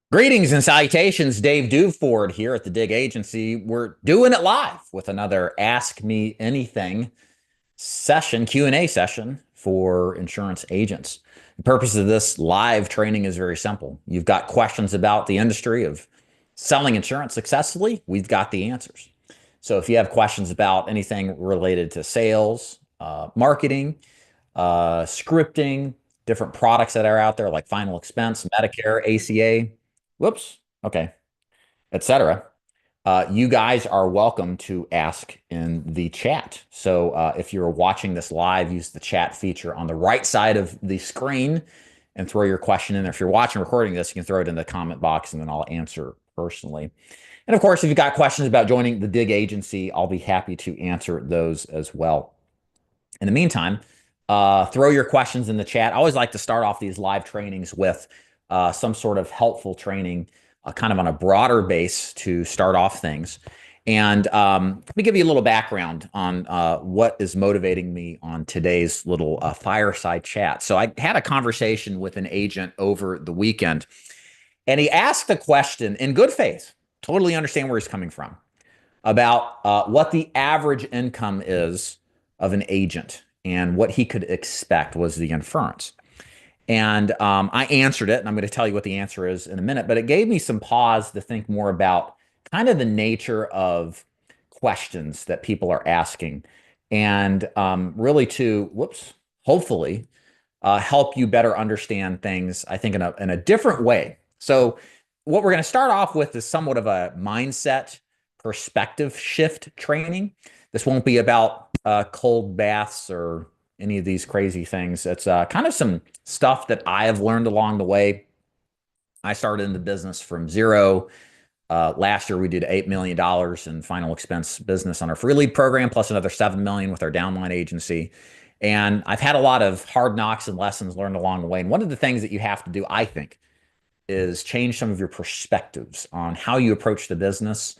Greetings and salutations, Dave Duveford here at the DIG Agency. We're doing it live with another Ask Me Anything session, Q&A session for insurance agents. The purpose of this live training is very simple. You've got questions about the industry of selling insurance successfully, we've got the answers. So if you have questions about anything related to sales, marketing, scripting, different products that are out there like final expense, Medicare, ACA, whoops, okay, etc. You guys are welcome to ask in the chat. So if you're watching this live, use the chat feature on the right side of the screen and throw your question in there. If you're watching recording this, you can throw it in the comment box and then I'll answer personally. And of course, if you've got questions about joining the DIG agency, I'll be happy to answer those as well. In the meantime, throw your questions in the chat. I always like to start off these live trainings with some sort of helpful training, kind of on a broader base to start off things. And let me give you a little background on what is motivating me on today's little fireside chat. So I had a conversation with an agent over the weekend, and he asked a question in good faith, totally understand where he's coming from, about what the average income is of an agent and what he could expect was the inference. And I answered it, and I'm going to tell you what the answer is in a minute, but it gave me some pause to think more about kind of the nature of questions that people are asking and really to, hopefully help you better understand things, I think, in a different way. So what we're going to start off with is somewhat of a mindset perspective shift training. This won't be about cold baths or any of these crazy things. It's kind of some stuff that I have learned along the way. I started in the business from zero. Last year, we did $8 million in final expense business on our free lead program, plus another $7 million with our downline agency. And I've had a lot of hard knocks and lessons learned along the way. And one of the things that you have to do, I think, is change some of your perspectives on how you approach the business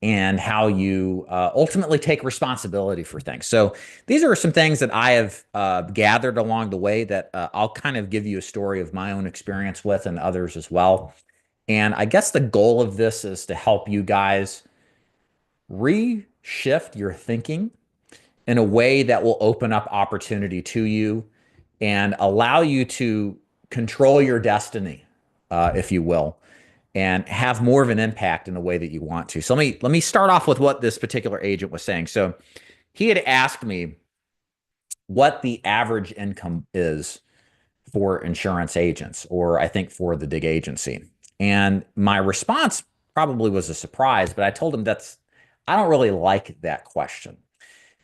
and how you ultimately take responsibility for things. So these are some things that I have gathered along the way that I'll kind of give you a story of my own experience with and others as well. And I guess the goal of this is to help you guys reshift your thinking in a way that will open up opportunity to you and allow you to control your destiny, if you will, and have more of an impact in the way that you want to. So let me start off with what this particular agent was saying. So he had asked me what the average income is for insurance agents, or I think for the DIG agency. And my response probably was a surprise, but I told him I don't really like that question.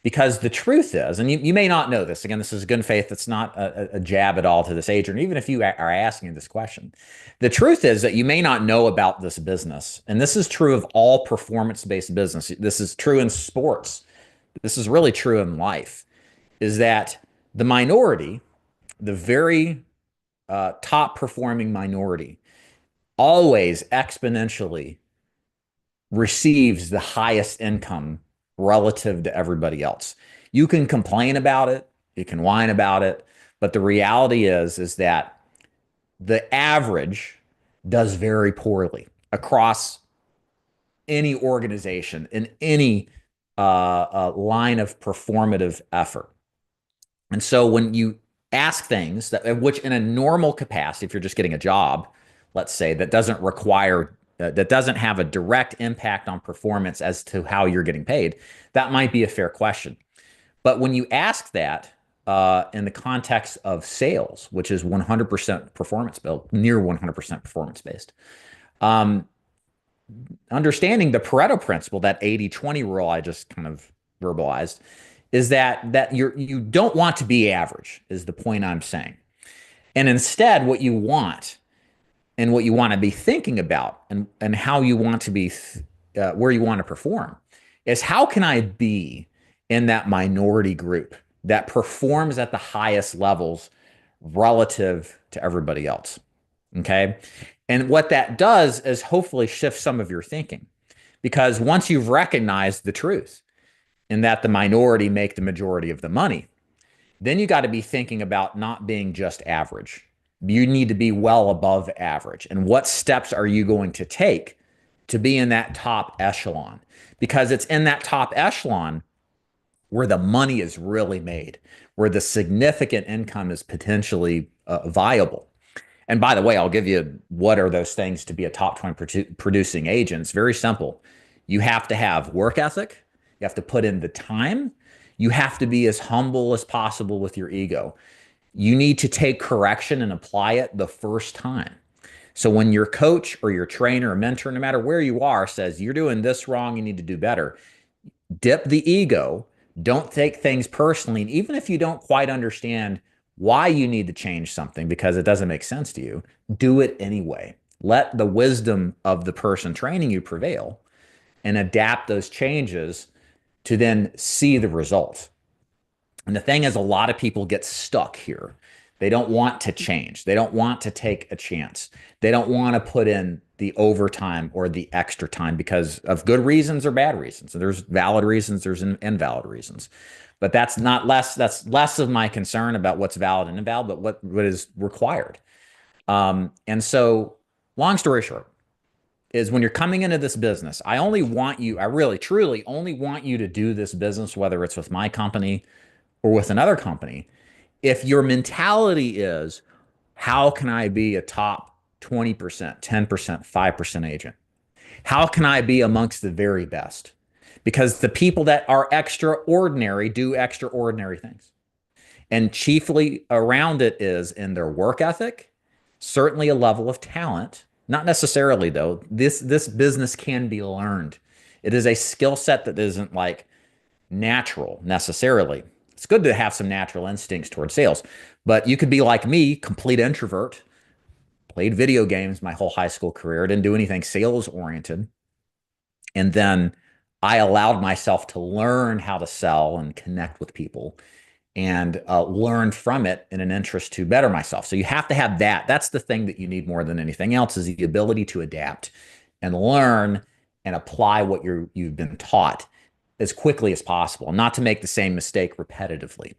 Because the truth is, and you may not know this, again, this is good faith. It's not a jab at all to this agent, even if you are asking this question. The truth is that you may not know about this business. And this is true of all performance-based business. This is true in sports. This is really true in life, is that the minority, the very top performing minority, always exponentially receives the highest income relative to everybody else. You can complain about it, you can whine about it, but the reality is that the average does very poorly across any organization in any line of performative effort. And so when you ask things that, which in a normal capacity, if you're just getting a job, let's say, that doesn't require that doesn't have a direct impact on performance as to how you're getting paid, that might be a fair question. But when you ask that in the context of sales, which is 100% performance built, near 100% performance based, understanding the Pareto principle, that 80-20 rule I just kind of verbalized, is that you don't want to be average, is the point I'm saying. And instead, what you want and what you want to be thinking about and how you want to be, where you want to perform, is how can I be in that minority group that performs at the highest levels relative to everybody else? Okay. And what that does is hopefully shift some of your thinking, because once you've recognized the truth and that the minority make the majority of the money, then you got to be thinking about not being just average. You need to be well above average. And what steps are you going to take to be in that top echelon? Because it's in that top echelon where the money is really made, where the significant income is potentially viable. And by the way, I'll give you what are those things to be a top 20 producing agent. It's very simple. You have to have work ethic. You have to put in the time. You have to be as humble as possible with your ego. You need to take correction and apply it the first time. So when your coach or your trainer or mentor, no matter where you are, says you're doing this wrong, you need to do better, dip the ego. Don't take things personally. And even if you don't quite understand why you need to change something because it doesn't make sense to you, do it anyway. Let the wisdom of the person training you prevail and adapt those changes to then see the results. And the thing is, a lot of people get stuck here. They don't want to change. They don't want to take a chance. They don't want to put in the overtime or the extra time because of good reasons or bad reasons. So there's valid reasons, there's invalid reasons. But that's less of my concern about what's valid and invalid, but what is required. And so, long story short, is when you're coming into this business, I really, truly only want you to do this business, whether it's with my company or with another company, if your mentality is, how can I be a top 20%, 10%, 5% agent? How can I be amongst the very best? Because the people that are extraordinary do extraordinary things. And chiefly around it is in their work ethic, certainly a level of talent. Not necessarily, though. This business can be learned. It is a skill set that isn't like natural necessarily. It's good to have some natural instincts towards sales, but you could be like me, complete introvert, played video games my whole high school career, didn't do anything sales oriented. And then I allowed myself to learn how to sell and connect with people and learn from it in an interest to better myself. So you have to have that. That's the thing that you need more than anything else is the ability to adapt and learn and apply what you've been taught as quickly as possible, not to make the same mistake repetitively.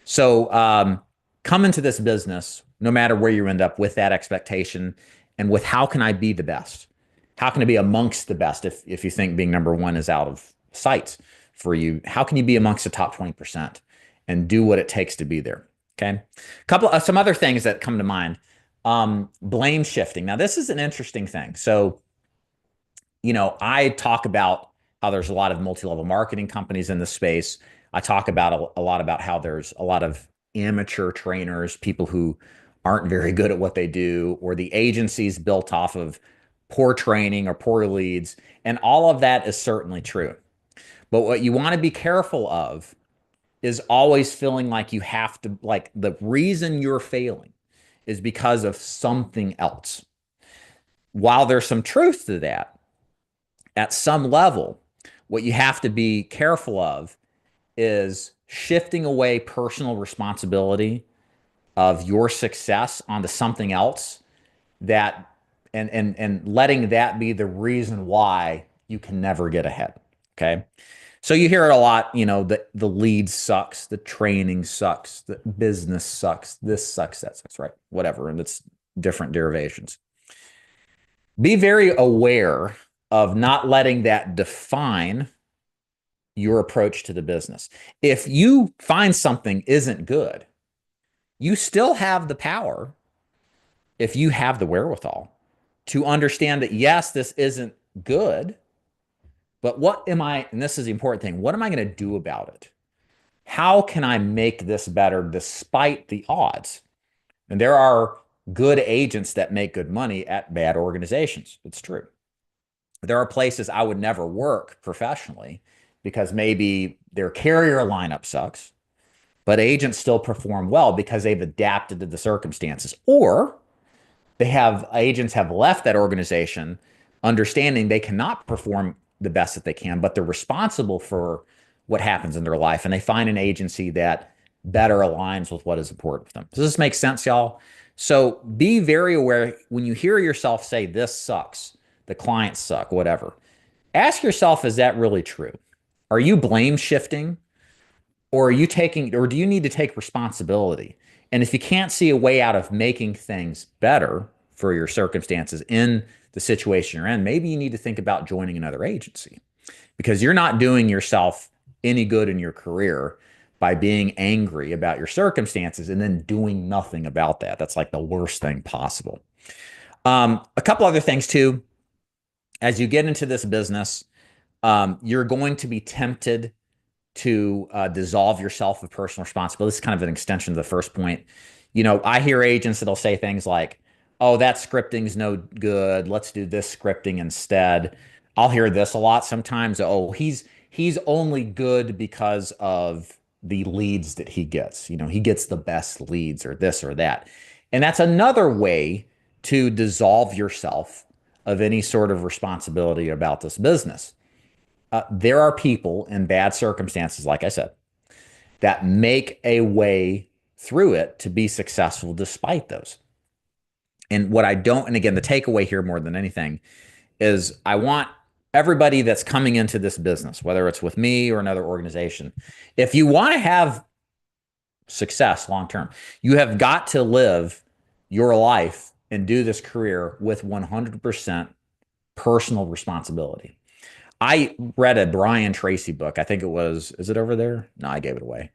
So come into this business, no matter where you end up, with that expectation and with how can I be the best? How can I be amongst the best if you think being number one is out of sight for you? How can you be amongst the top 20% and do what it takes to be there? Okay. Some other things that come to mind. Blame shifting. Now, this is an interesting thing. So, I talk about how there's a lot of multi-level marketing companies in the space. I talk about a lot about how there's a lot of amateur trainers, people who aren't very good at what they do, or the agencies built off of poor training or poor leads. And all of that is certainly true. But what you want to be careful of is always feeling like you have to, like the reason you're failing is because of something else. While there's some truth to that, at some level, what you have to be careful of is shifting away personal responsibility of your success onto something else that and letting that be the reason why you can never get ahead. Okay. So you hear it a lot, the lead sucks, the training sucks, the business sucks, this sucks, that sucks, right? Whatever. And it's different derivations. Be very aware of not letting that define your approach to the business. If you find something isn't good, you still have the power, if you have the wherewithal, to understand that, yes, this isn't good, but and this is the important thing, what am I going to do about it? How can I make this better despite the odds? And there are good agents that make good money at bad organizations. It's true. There are places I would never work professionally because maybe their carrier lineup sucks, but agents still perform well because they've adapted to the circumstances. Or agents have left that organization understanding they cannot perform the best that they can, but they're responsible for what happens in their life. And they find an agency that better aligns with what is important for them. Does this make sense, y'all? So be very aware when you hear yourself say, this sucks, the clients suck, whatever. Ask yourself, is that really true? Are you blame shifting? Or do you need to take responsibility? And if you can't see a way out of making things better for your circumstances in the situation you're in, maybe you need to think about joining another agency, because you're not doing yourself any good in your career by being angry about your circumstances and then doing nothing about that. That's like the worst thing possible. A couple other things too. As you get into this business, you're going to be tempted to dissolve yourself of personal responsibility. This is kind of an extension of the first point. I hear agents that'll say things like, "Oh, that scripting's no good. Let's do this scripting instead." I'll hear this a lot sometimes. "Oh, he's only good because of the leads that he gets. He gets the best leads or this or that." And that's another way to dissolve yourself of any sort of responsibility about this business. There are people in bad circumstances, like I said, that make a way through it to be successful despite those. And what I don't, and again, the takeaway here more than anything is I want everybody that's coming into this business, whether it's with me or another organization, if you want to have success long term, you have got to live your life and do this career with 100% personal responsibility. I read a Brian Tracy book. I think it was, is it over there? No, I gave it away. I think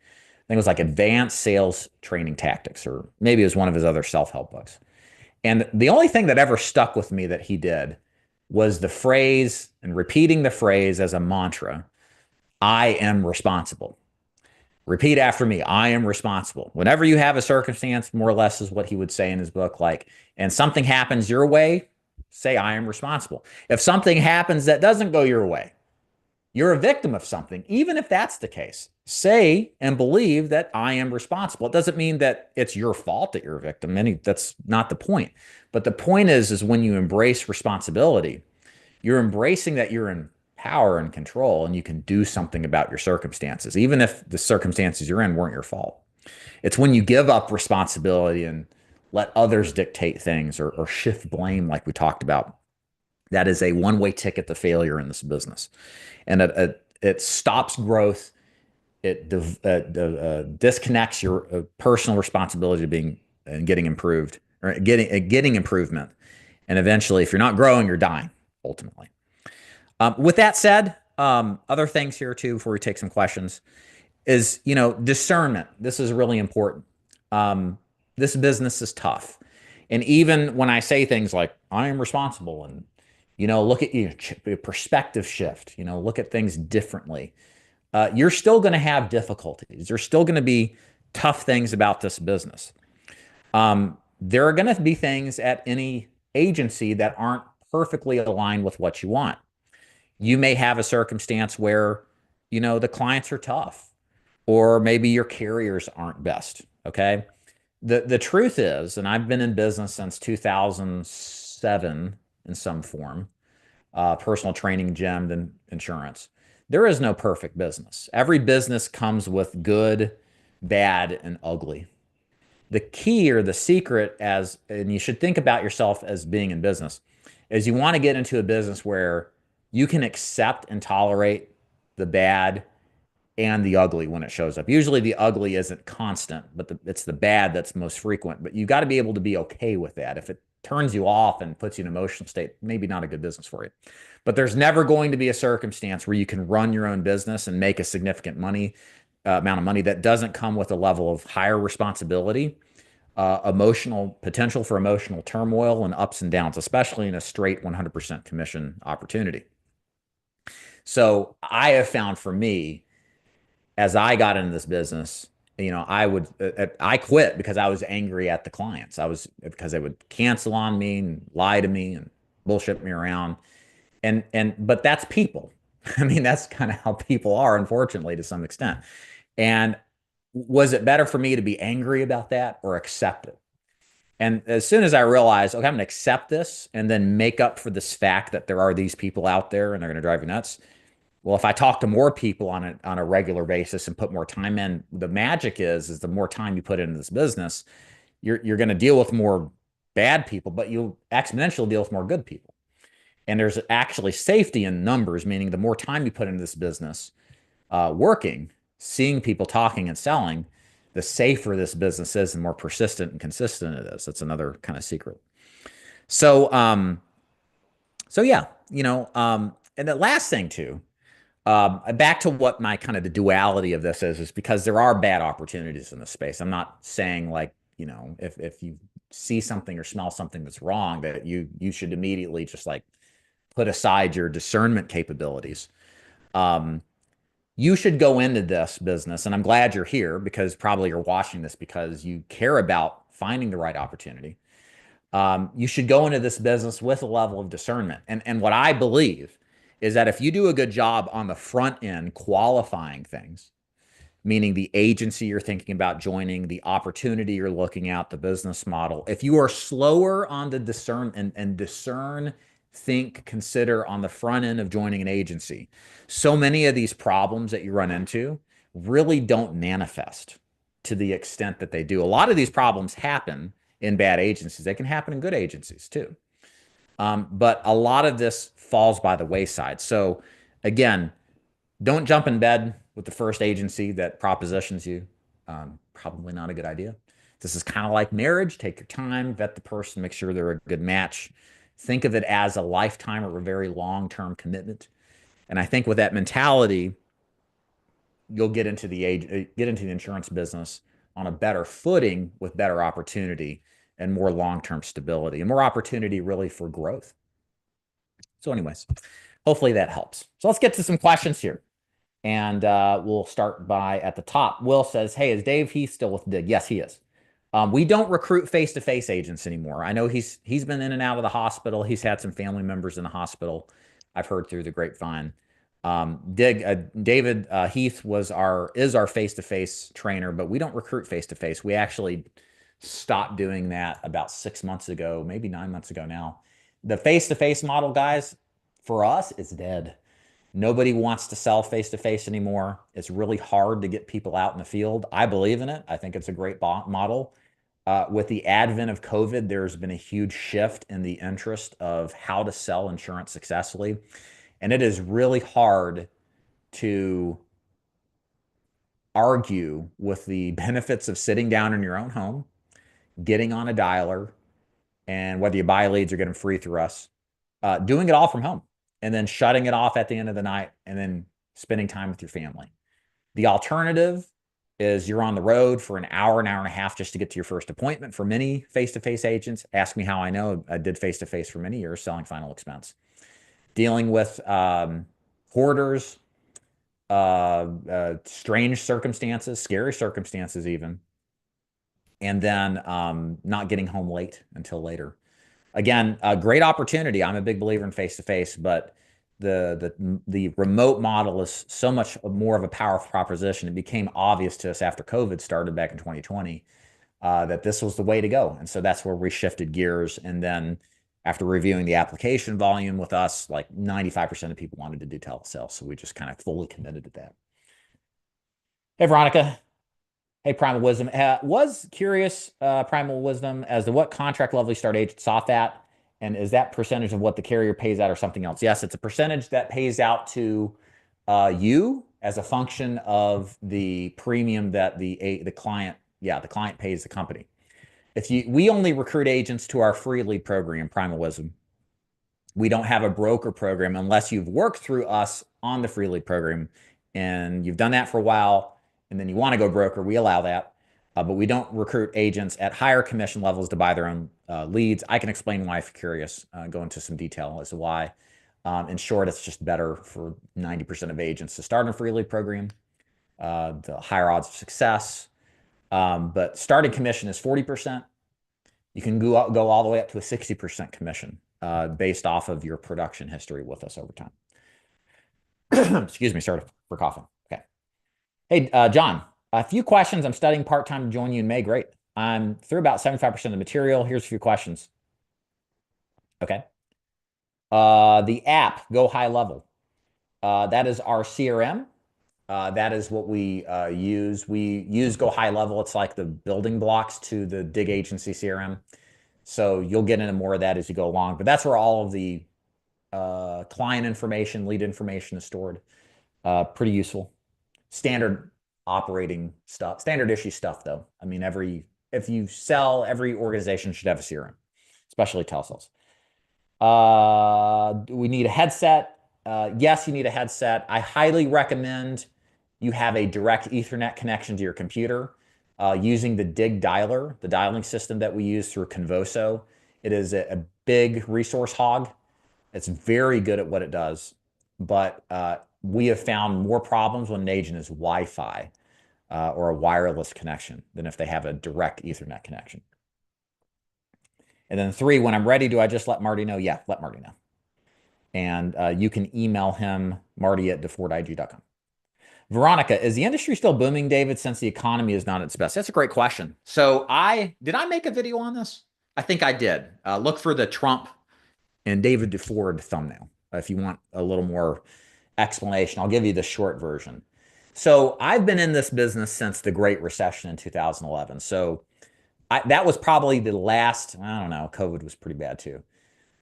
it was like Advanced Sales Training Tactics, or maybe it was one of his other self-help books. And the only thing that ever stuck with me that he did was the phrase, and repeating the phrase as a mantra, "I am responsible." Repeat after me. "I am responsible." Whenever you have a circumstance, more or less is what he would say in his book, like, and something happens your way, say, "I am responsible." If something happens that doesn't go your way, you're a victim of something. Even if that's the case, say and believe that "I am responsible." It doesn't mean that it's your fault that you're a victim. That's not the point. But the point is when you embrace responsibility, you're embracing that you're in power and control and you can do something about your circumstances, even if the circumstances you're in weren't your fault. It's when you give up responsibility and let others dictate things, or shift blame, like we talked about. That is a one-way ticket to failure in this business. And it stops growth. It disconnects your personal responsibility to being and getting improved, or getting improvement. And eventually, if you're not growing, you're dying, ultimately. With that said, other things here too, before we take some questions, is, discernment. This is really important. This business is tough. And even when I say things like "I am responsible," and, look at your perspective shift, look at things differently, you're still going to have difficulties. There's still going to be tough things about this business. There are going to be things at any agency that aren't perfectly aligned with what you want. You may have a circumstance where, the clients are tough, or maybe your carriers aren't best. Okay. The truth is, and I've been in business since 2007 in some form, personal training, gem, and insurance. There is no perfect business. Every business comes with good, bad, and ugly. The key, or the secret, and you should think about yourself as being in business, is you want to get into a business where you can accept and tolerate the bad and the ugly when it shows up. Usually the ugly isn't constant, but it's the bad that's most frequent. But you got to be able to be okay with that. If it turns you off and puts you in an emotional state, maybe not a good business for you. But there's never going to be a circumstance where you can run your own business and make a significant amount of money that doesn't come with a level of higher responsibility, emotional potential for emotional turmoil and ups and downs, especially in a straight 100% commission opportunity. So I have found, for me, as I got into this business, I quit because I was angry at the clients. Because they would cancel on me and lie to me and bullshit me around. But that's people. I mean, that's kind of how people are, unfortunately, to some extent. And was it better for me to be angry about that or accept it? And as soon as I realized, okay, I'm going to accept this and then make up for this fact that there are these people out there and they're going to drive you nuts. Well, if I talk to more people on a regular basis and put more time in, the magic is the more time you put into this business, you're going to deal with more bad people, but you'll exponentially deal with more good people. And there's actually safety in numbers, meaning the more time you put into this business, working, seeing people, talking and selling, the safer this business is, the more persistent and consistent it is. That's another kind of secret. So, so yeah, and the last thing too, back to what my kind of the duality of this is because there are bad opportunities in this space. I'm not saying like, if you see something or smell something that's wrong, that you should immediately just like put aside your discernment capabilities. Um, you should go into this business, and I'm glad you're here because probably you're watching this because you care about finding the right opportunity. You should go into this business with a level of discernment. And what I believe is that if you do a good job on the front end qualifying things, meaning the agency you're thinking about joining, the opportunity you're looking at, the business model, if you are slower on the discern and discern, think, consider on the front end of joining an agency, so many of these problems that you run into really don't manifest to the extent that they do. A lot of these problems happen in bad agencies. They can happen in good agencies too. But a lot of this falls by the wayside. So again, don't jump in bed with the first agency that propositions you. Probably not a good idea. This is kind of like marriage. Take your time, vet the person, make sure they're a good match. Think of it as a lifetime or a very long-term commitment. And I think with that mentality, you'll get into the insurance business on a better footing with better opportunity and more long-term stability and more opportunity really for growth. So anyways, hopefully that helps. So let's get to some questions here. And we'll start by at the top. Will says, hey, is Dave Heath still with DIG? Yes, he is. We don't recruit face-to-face agents anymore. I know he's been in and out of the hospital. He's had some family members in the hospital. I've heard through the grapevine. David Heath is our face-to-face trainer, but we don't recruit face-to-face. We actually stopped doing that about 6 months ago, maybe 9 months ago now. The face-to-face model, guys, for us, is dead. Nobody wants to sell face-to-face anymore. It's really hard to get people out in the field. I believe in it. I think it's a great model. With the advent of COVID, there's been a huge shift in the interest of how to sell insurance successfully. And it is really hard to argue with the benefits of sitting down in your own home, getting on a dialer, and whether you buy leads or get them free through us, doing it all from home, and then shutting it off at the end of the night and then spending time with your family. The alternative is you're on the road for an hour and a half just to get to your first appointment. For many face-to-face agents, ask me how I know. I did face-to-face for many years selling final expense. Dealing with hoarders, strange circumstances, scary circumstances even, and then not getting home late until later. Again, a great opportunity. I'm a big believer in face-to-face, but the remote model is so much more of a powerful proposition. It became obvious to us after COVID started back in 2020 that this was the way to go. And so that's where we shifted gears. And then after reviewing the application volume with us, like 95% of people wanted to do telesales. So we just kind of fully committed to that. Hey, Veronica. Hey, Primal Wisdom. Was curious, Primal Wisdom, as to what contract level you start agents off at, and is that percentage of what the carrier pays out or something else? Yes, it's a percentage that pays out to you as a function of the premium that the client, the client pays the company. We only recruit agents to our free lead program, Primal Wisdom. We don't have a broker program unless you've worked through us on the free lead program and you've done that for a while and then you want to go broker, we allow that. But we don't recruit agents at higher commission levels to buy their own leads. I can explain why if you're curious, go into some detail as to why. In short, it's just better for 90% of agents to start in a free lead program, the higher odds of success. But starting commission is 40%. You can go all the way up to a 60% commission based off of your production history with us over time. Excuse me, sorry for coughing. Okay. Hey, John, a few questions. I'm studying part-time to join you in May. Great. I'm through about 75% of the material. Here's a few questions. Okay. The app, Go High Level. That is our CRM. That is what we use. We use Go High Level. It's like the building blocks to the DIG Agency CRM. So you'll get into more of that as you go along. But that's where all of the client information, lead information is stored. Pretty useful. Standard operating stuff, standard issue stuff, though. I mean, if you sell, every organization should have a CRM, especially telesales. We need a headset. Yes, you need a headset. I highly recommend you have a direct Ethernet connection to your computer using the DIG dialer, the dialing system that we use through Convoso. It is a big resource hog. It's very good at what it does, but we have found more problems when an agent is Wi-Fi or a wireless connection than if they have a direct Ethernet connection. And then 3, when I'm ready, do I just let Marty know? Yeah, let Marty know. And you can email him, marty@defordig.com. Veronica, is the industry still booming, David, since the economy is not at its best? That's a great question. So did I make a video on this? I think I did. Look for the Trump and David DeFord thumbnail if you want a little more explanation. I'll give you the short version. So I've been in this business since the Great Recession in 2011. So that was probably the last, I don't know, COVID was pretty bad too.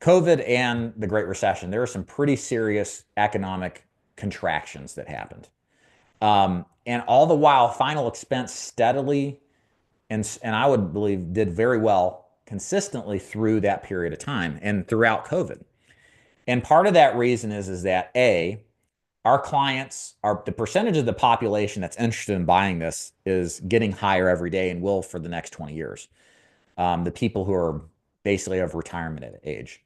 COVID and the Great Recession, there were some pretty serious economic contractions that happened. And all the while, final expense steadily and I would believe did very well consistently through that period of time and throughout COVID. And part of that reason is that our clients are the percentage of the population that's interested in buying this is getting higher every day and will for the next 20 years. The people who are basically of retirement age.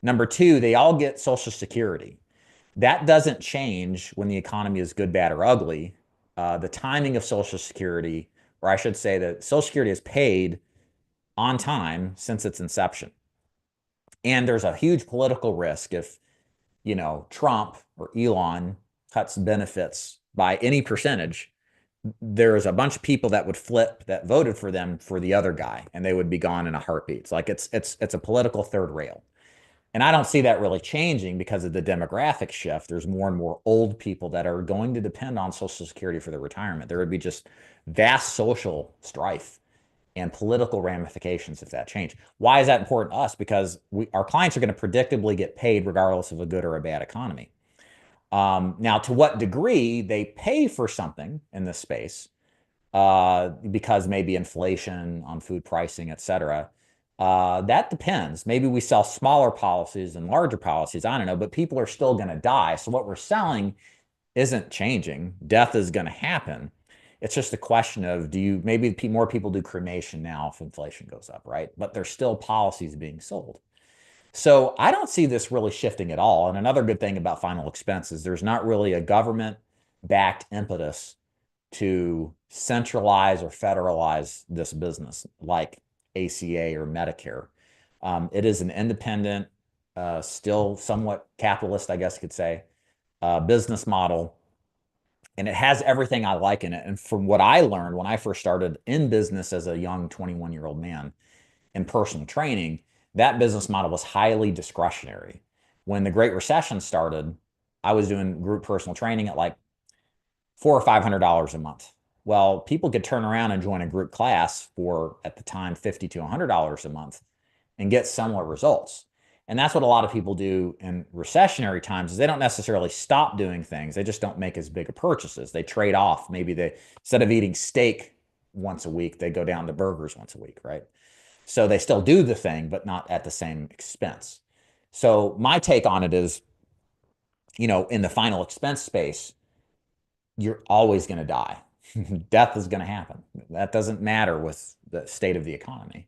Number 2, they all get Social Security. That doesn't change when the economy is good, bad, or ugly. The timing of Social Security, or I should say that Social Security is paid on time since its inception. And there's a huge political risk if, Trump or Elon cuts benefits by any percentage, there's a bunch of people that would flip that voted for them for the other guy, and they would be gone in a heartbeat. It's like it's a political third rail. And I don't see that really changing because of the demographic shift. There's more and more old people that are going to depend on Social Security for their retirement. There would be just vast social strife and political ramifications if that changed. Why is that important to us? Because our clients are going to predictably get paid regardless of a good or a bad economy. Now, to what degree they pay for something in this space, because maybe inflation on food pricing, et cetera, that depends. Maybe we sell smaller policies and larger policies. I don't know, but people are still going to die. So what we're selling isn't changing. Death is going to happen. It's just a question of maybe more people do cremation now if inflation goes up, right? But there's still policies being sold. So I don't see this really shifting at all. And another good thing about final expenses, there's not really a government-backed impetus to centralize or federalize this business like ACA or Medicare. It is an independent, still somewhat capitalist, I guess you could say, business model. And it has everything I like in it. And from what I learned when I first started in business as a young 21-year-old man in personal training, that business model was highly discretionary. When the Great Recession started, I was doing group personal training at like $400 or $500 a month. Well, people could turn around and join a group class for, at the time, $50 to $100 a month and get similar results. And that's what a lot of people do in recessionary times is they don't necessarily stop doing things. They just don't make as big of purchases. They trade off. Maybe instead of eating steak once a week, they go down to burgers once a week, right? So they still do the thing, but not at the same expense. So my take on it is, in the final expense space, you're always going to die. Death is going to happen. That doesn't matter with the state of the economy.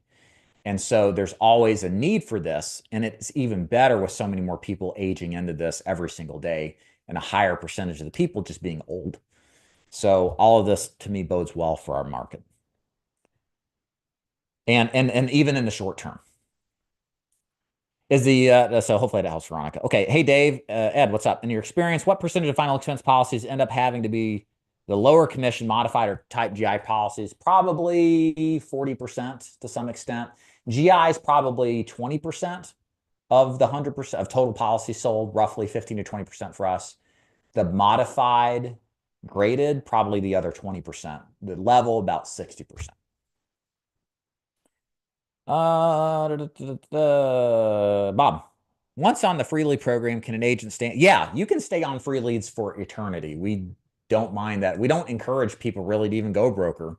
And so there's always a need for this. And it's even better with so many more people aging into this every single day and a higher percentage of the people just being old. So all of this to me bodes well for our market. And even in the short term. So hopefully that helps Veronica. Okay. Hey, Dave, Ed, what's up? In your experience, what percentage of final expense policies end up having to be the lower commission modified or type GI policies? Probably 40% to some extent. GI is probably 20% of the 100% of total policies sold, roughly 15 to 20% for us. The modified graded, probably the other 20%. The level, about 60%. Bob, once on the free lead program, can an agent stay? Yeah, you can stay on free leads for eternity. We don't mind that. We don't encourage people really to even go broker.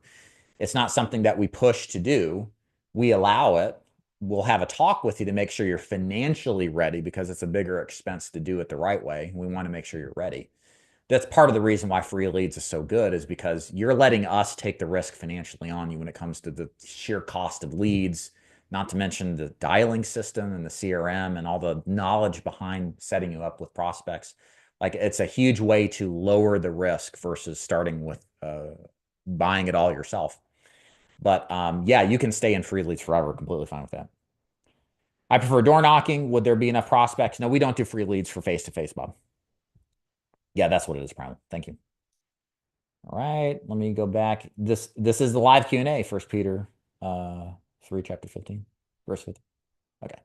It's not something that we push to do. We allow it. We'll have a talk with you to make sure you're financially ready, because it's a bigger expense to do it the right way. We want to make sure you're ready. That's part of the reason why free leads is so good, is because you're letting us take the risk financially on you when it comes to the sheer cost of leads, not to mention the dialing system and the CRM and all the knowledge behind setting you up with prospects. Like, it's a huge way to lower the risk versus starting with buying it all yourself. But yeah, you can stay in free leads forever. Completely fine with that. I prefer door knocking. Would there be enough prospects? No, we don't do free leads for face-to-face, Bob. Yeah, that's what it is, probably. Thank you. All right, let me go back. This is the live Q&A, 1 Peter 3, chapter 15, verse 15. Okay.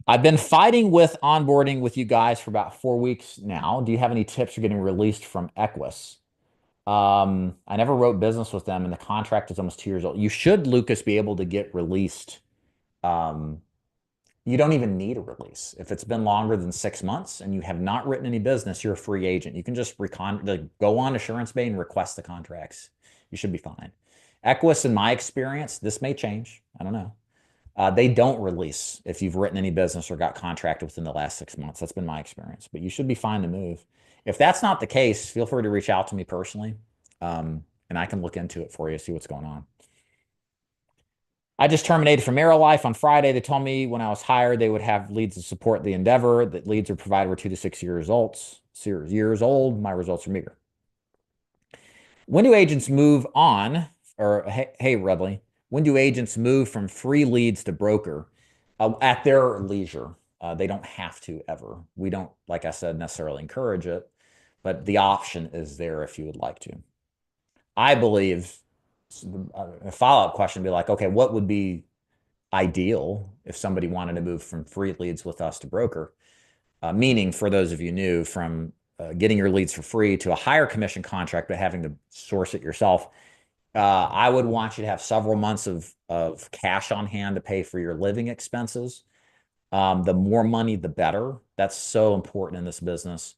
I've been fighting with onboarding with you guys for about 4 weeks now. Do you have any tips for getting released from Equus? I never wrote business with them, and the contract is almost 2 years old. You should, Lucas, be able to get released. You don't even need a release. If it's been longer than 6 months and you have not written any business, you're a free agent. You can just go on Assurance Bay and request the contracts. You should be fine. Equus, in my experience, this may change. I don't know. They don't release if you've written any business or got contracted within the last 6 months. That's been my experience, but you should be fine to move. If that's not the case, feel free to reach out to me personally, and I can look into it for you, see what's going on. I just terminated from AeroLife on Friday. They told me when I was hired they would have leads to support the endeavor. That leads are provided were 2 to 6 years old. My results are meager. When do agents move on? Or hey, Redley, when do agents move from free leads to broker? At their leisure. They don't have to ever. We don't, like I said, necessarily encourage it, but the option is there if you would like to. I believe a follow-up question would be like, okay, what would be ideal if somebody wanted to move from free leads with us to broker? Meaning, for those of you new, from getting your leads for free to a higher commission contract, but having to source it yourself. I would want you to have several months of cash on hand to pay for your living expenses. The more money, the better. That's so important in this business.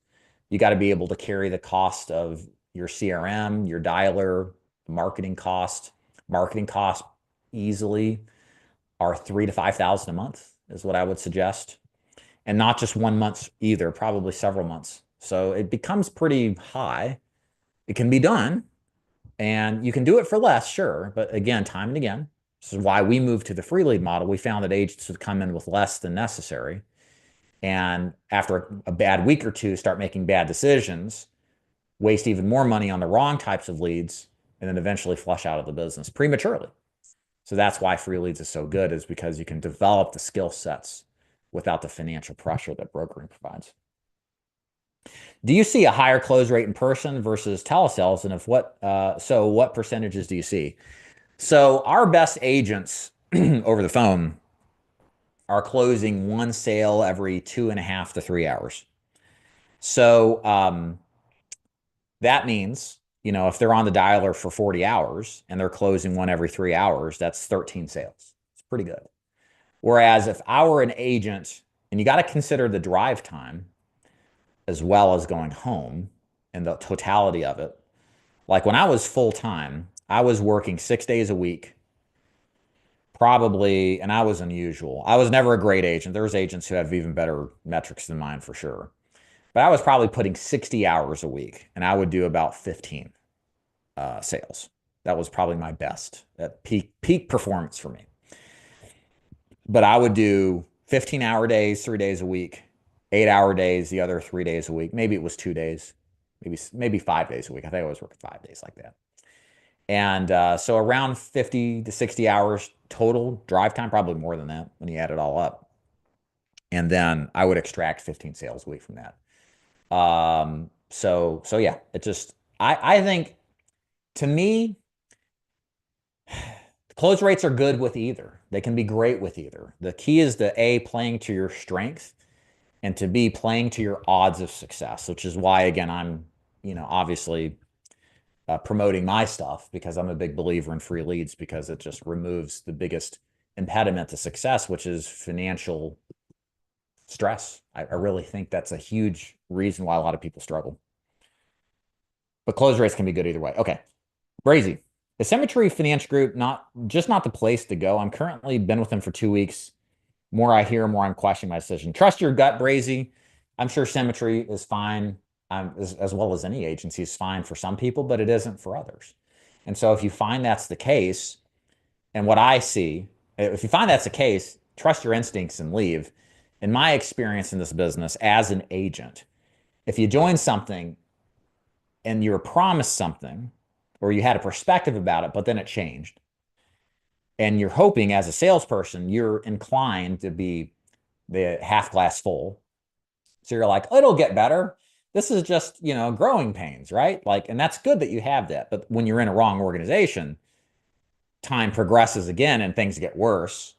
You got to be able to carry the cost of your CRM, your dialer, marketing cost. Marketing costs easily are $3,000 to $5,000 a month is what I would suggest. And not just 1 month either, probably several months. So it becomes pretty high. It can be done, and you can do it for less, sure. But again, time and again, this is why we moved to the free lead model. We found that agents would come in with less than necessary. And after a bad week or two, start making bad decisions, waste even more money on the wrong types of leads, and then eventually flush out of the business prematurely. So that's why free leads is so good, is because you can develop the skill sets without the financial pressure that brokering provides. Do you see a higher close rate in person versus telesales? And what percentages do you see? So our best agents over the phone are closing one sale every 2.5 to 3 hours. So that means, if they're on the dialer for 40 hours and they're closing one every 3 hours, that's 13 sales. It's pretty good. Whereas if I were an agent, and you got to consider the drive time as well as going home and the totality of it. Like when I was full-time, I was working 6 days a week, probably, and I was unusual. I was never a great agent. There's agents who have even better metrics than mine for sure. But I was probably putting 60 hours a week, and I would do about 15 sales. That was probably my best, at peak performance for me. But I would do 15-hour days, 3 days a week, 8-hour days the other 3 days a week. Maybe it was 2 days, maybe 5 days a week. I think I was working 5 days like that. And so around 50 to 60 hours total drive time, probably more than that when you add it all up. And then I would extract 15 sales a week from that. So yeah, it just, I think, to me, close rates are good with either. They can be great with either. The key is to A, playing to your strength, and to B, playing to your odds of success, which is why, again, I'm, obviously promoting my stuff, because I'm a big believer in free leads, because it just removes the biggest impediment to success, which is financial stress. I really think that's a huge reason why a lot of people struggle. but close rates can be good either way. Okay. Brazy. Is Symmetry Finance Group not the place to go? I'm currently been with them for 2 weeks. More I hear, more I'm questioning my decision. Trust your gut, Brazy. I'm sure Symmetry is fine, as well as any agency is fine for some people, but it isn't for others. And so if you find that's the case, and what I see, if you find that's the case, trust your instincts and leave. In my experience in this business as an agent, if you join something and you were promised something, or you had a perspective about it, but then it changed, and you're hoping as a salesperson, you're inclined to be the half glass full. So you're like, oh, it'll get better. This is just, growing pains, right? Like, and that's good that you have that. But when you're in a wrong organization, time progresses again and things get worse.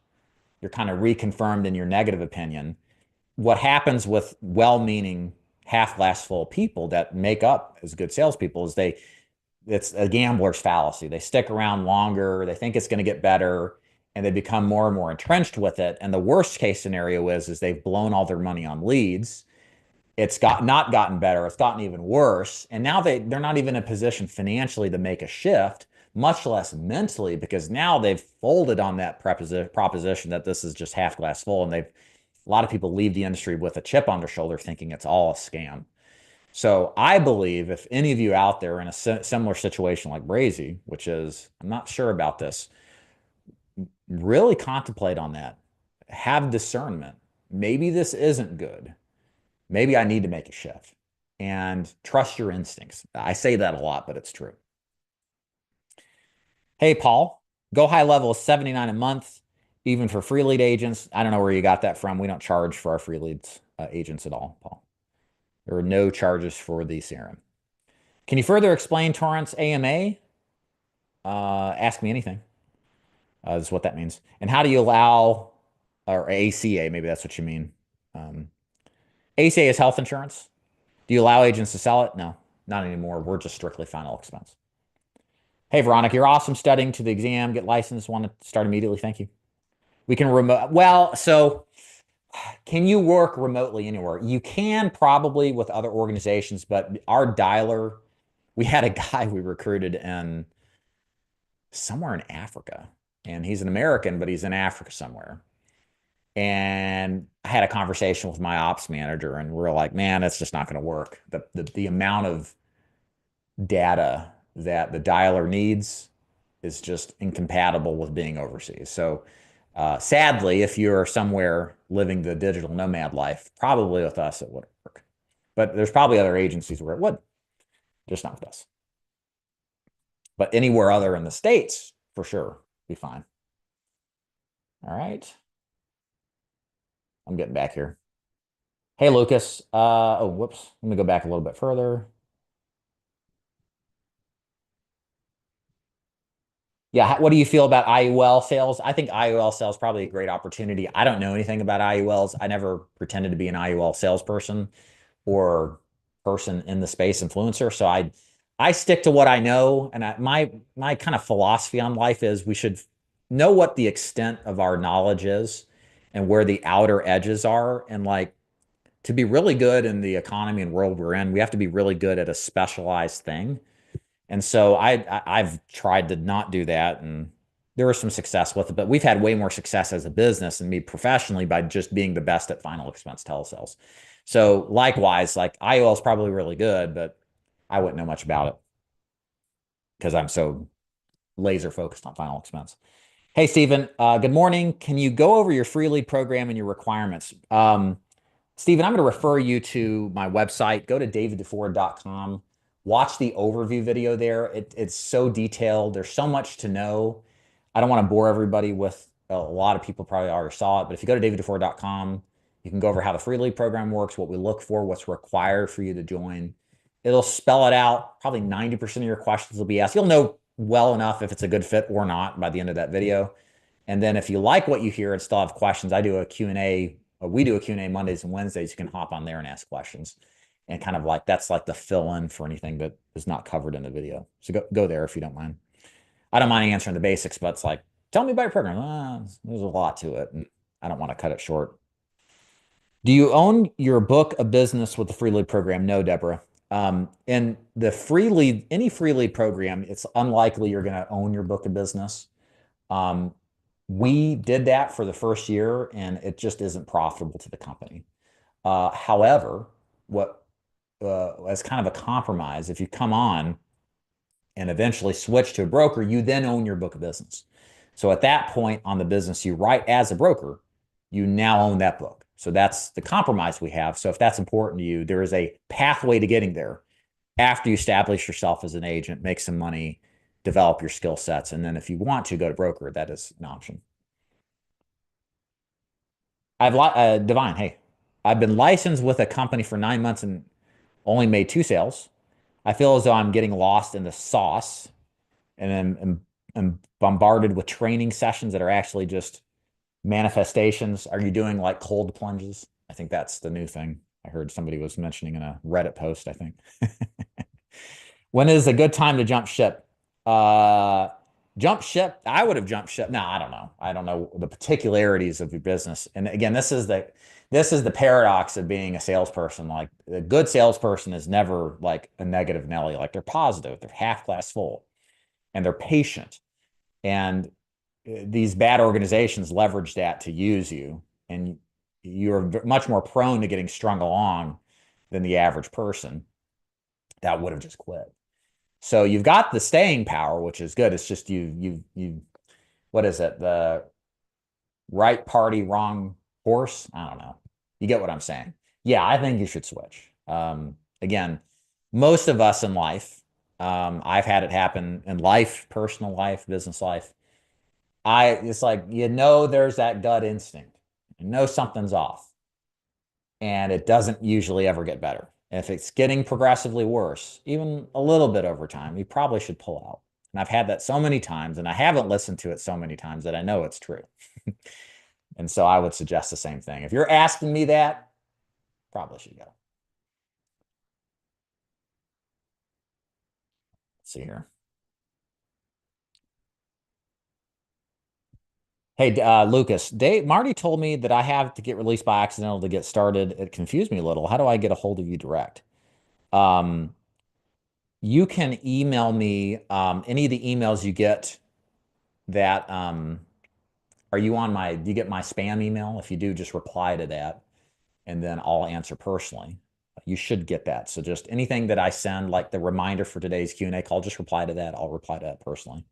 You're kind of reconfirmed in your negative opinion. What happens with well-meaning half glass full people that make up as good salespeople is it's a gambler's fallacy. They stick around longer, they think it's going to get better, and they become more and more entrenched with it. And the worst case scenario is they've blown all their money on leads. It's not gotten better, it's gotten even worse. And now they're not even in a position financially to make a shift, much less mentally, because now they've folded on that proposition that this is just half glass full. And a lot of people leave the industry with a chip on their shoulder thinking it's all a scam. So I believe if any of you out there in a similar situation like Brazy, which is, I'm not sure about this, really contemplate on that. Have discernment. Maybe this isn't good. Maybe I need to make a shift. And trust your instincts. I say that a lot, but it's true. Hey, Paul, go high level is $79 a month, even for free lead agents. I don't know where you got that from. We don't charge for our free leads agents at all, Paul. There are no charges for the CRM. Can you further explain Torrance AMA? Ask me anything. Is what that means. And how do you allow, or ACA, maybe that's what you mean. ACA is health insurance. Do you allow agents to sell it? No, not anymore. We're just strictly final expense. Hey, Veronica, you're awesome studying to the exam. Get licensed. Want to start immediately. Thank you. We can remote. Well, so can you work remotely anywhere? You can probably with other organizations, but our dialer, we had a guy we recruited in somewhere in Africa, and he's an American, but he's in Africa somewhere. And I had a conversation with my ops manager, and we're like, man, that's just not going to work. The amount of data that the dialer needs is just incompatible with being overseas. So sadly, if you're somewhere living the digital nomad life, probably with us, it wouldn't work. But there's probably other agencies where it would, just not with us. But anywhere other in the States, for sure, be fine. All right. I'm getting back here. Hey, Lucas. Oh, whoops. Let me go back a little bit further. Yeah, what do you feel about IUL sales? I think IUL sales is probably a great opportunity. I don't know anything about IULs. I never pretended to be an IUL salesperson or person in the space influencer. So I stick to what I know. And my kind of philosophy on life is we should know what the extent of our knowledge is and where the outer edges are. And like to be really good in the economy and world we're in, we have to be really good at a specialized thing. And so I've tried to not do that, and there was some success with it, but we've had way more success as a business and me professionally by just being the best at final expense telesales. So likewise, like IOL is probably really good, but I wouldn't know much about it because I'm so laser focused on final expense. Hey, Stephen, good morning. Can you go over your free lead program and your requirements? Stephen, I'm going to refer you to my website. Go to daviddeford.com. Watch the overview video there. It's so detailed. There's so much to know. I don't want to bore everybody with a lot of people probably already saw it, but if you go to daviddeford.com, you can go over how the free lead program works, what we look for, what's required for you to join. It'll spell it out. Probably 90% of your questions will be asked. You'll know well enough if it's a good fit or not by the end of that video. And then if you like what you hear and still have questions, I do a Q&A. We do a Q&A Mondays and Wednesdays. You can hop on there and ask questions. And kind of like, that's like the fill in for anything that is not covered in the video. So go there if you don't mind. I don't mind answering the basics, but it's like, tell me about your program. There's a lot to it. And I don't want to cut it short. Do you own your book of business with the free lead program? No, Deborah. In the free lead, any free lead program, it's unlikely you're going to own your book of business. Um, we did that for the first year, and it just isn't profitable to the company. However, what as kind of a compromise, if you come on and eventually switch to a broker, you then own your book of business. So at that point on the business you write as a broker, you now own that book. So that's the compromise we have. So if that's important to you, there is a pathway to getting there after you establish yourself as an agent, make some money, develop your skill sets. And then if you want to go to broker, that is an option. Divine, hey, I've been licensed with a company for 9 months and only made 2 sales. I feel as though I'm getting lost in the sauce and I'm bombarded with training sessions that are actually just manifestations. Are you doing like cold plunges? I think that's the new thing. I heard somebody was mentioning in a Reddit post, I think. When is a good time to jump ship? Uh, Jump ship. I would have jumped ship. No, I don't know. I don't know the particularities of your business. And again, this is the paradox of being a salesperson. Like a good salesperson is never like a negative Nelly. Like they're positive, they're half glass full, and they're patient. And these bad organizations leverage that to use you, and you're much more prone to getting strung along than the average person that would have just quit. So you've got the staying power, which is good. It's just you what is it? The right party, wrong horse? I don't know. You get what I'm saying? Yeah, I think you should switch. Again, most of us in life, I've had it happen in life, personal life, business life. It's like, there's that gut instinct. You know something's off, and it doesn't usually ever get better. And if it's getting progressively worse, even a little bit over time, you probably should pull out. And I've had that so many times, and I haven't listened to it so many times that I know it's true. And so I would suggest the same thing. If you're asking me that, probably should go. Let's see here. Hey, Lucas, Marty told me that I have to get released by accidental to get started. It confused me a little. How do I get a hold of you direct? Um, you can email me any of the emails you get that are you on do you get my spam email? If you do, just reply to that and then I'll answer personally. You should get that. So just anything that I send, like the reminder for today's Q&A call, just reply to that. I'll reply to that personally.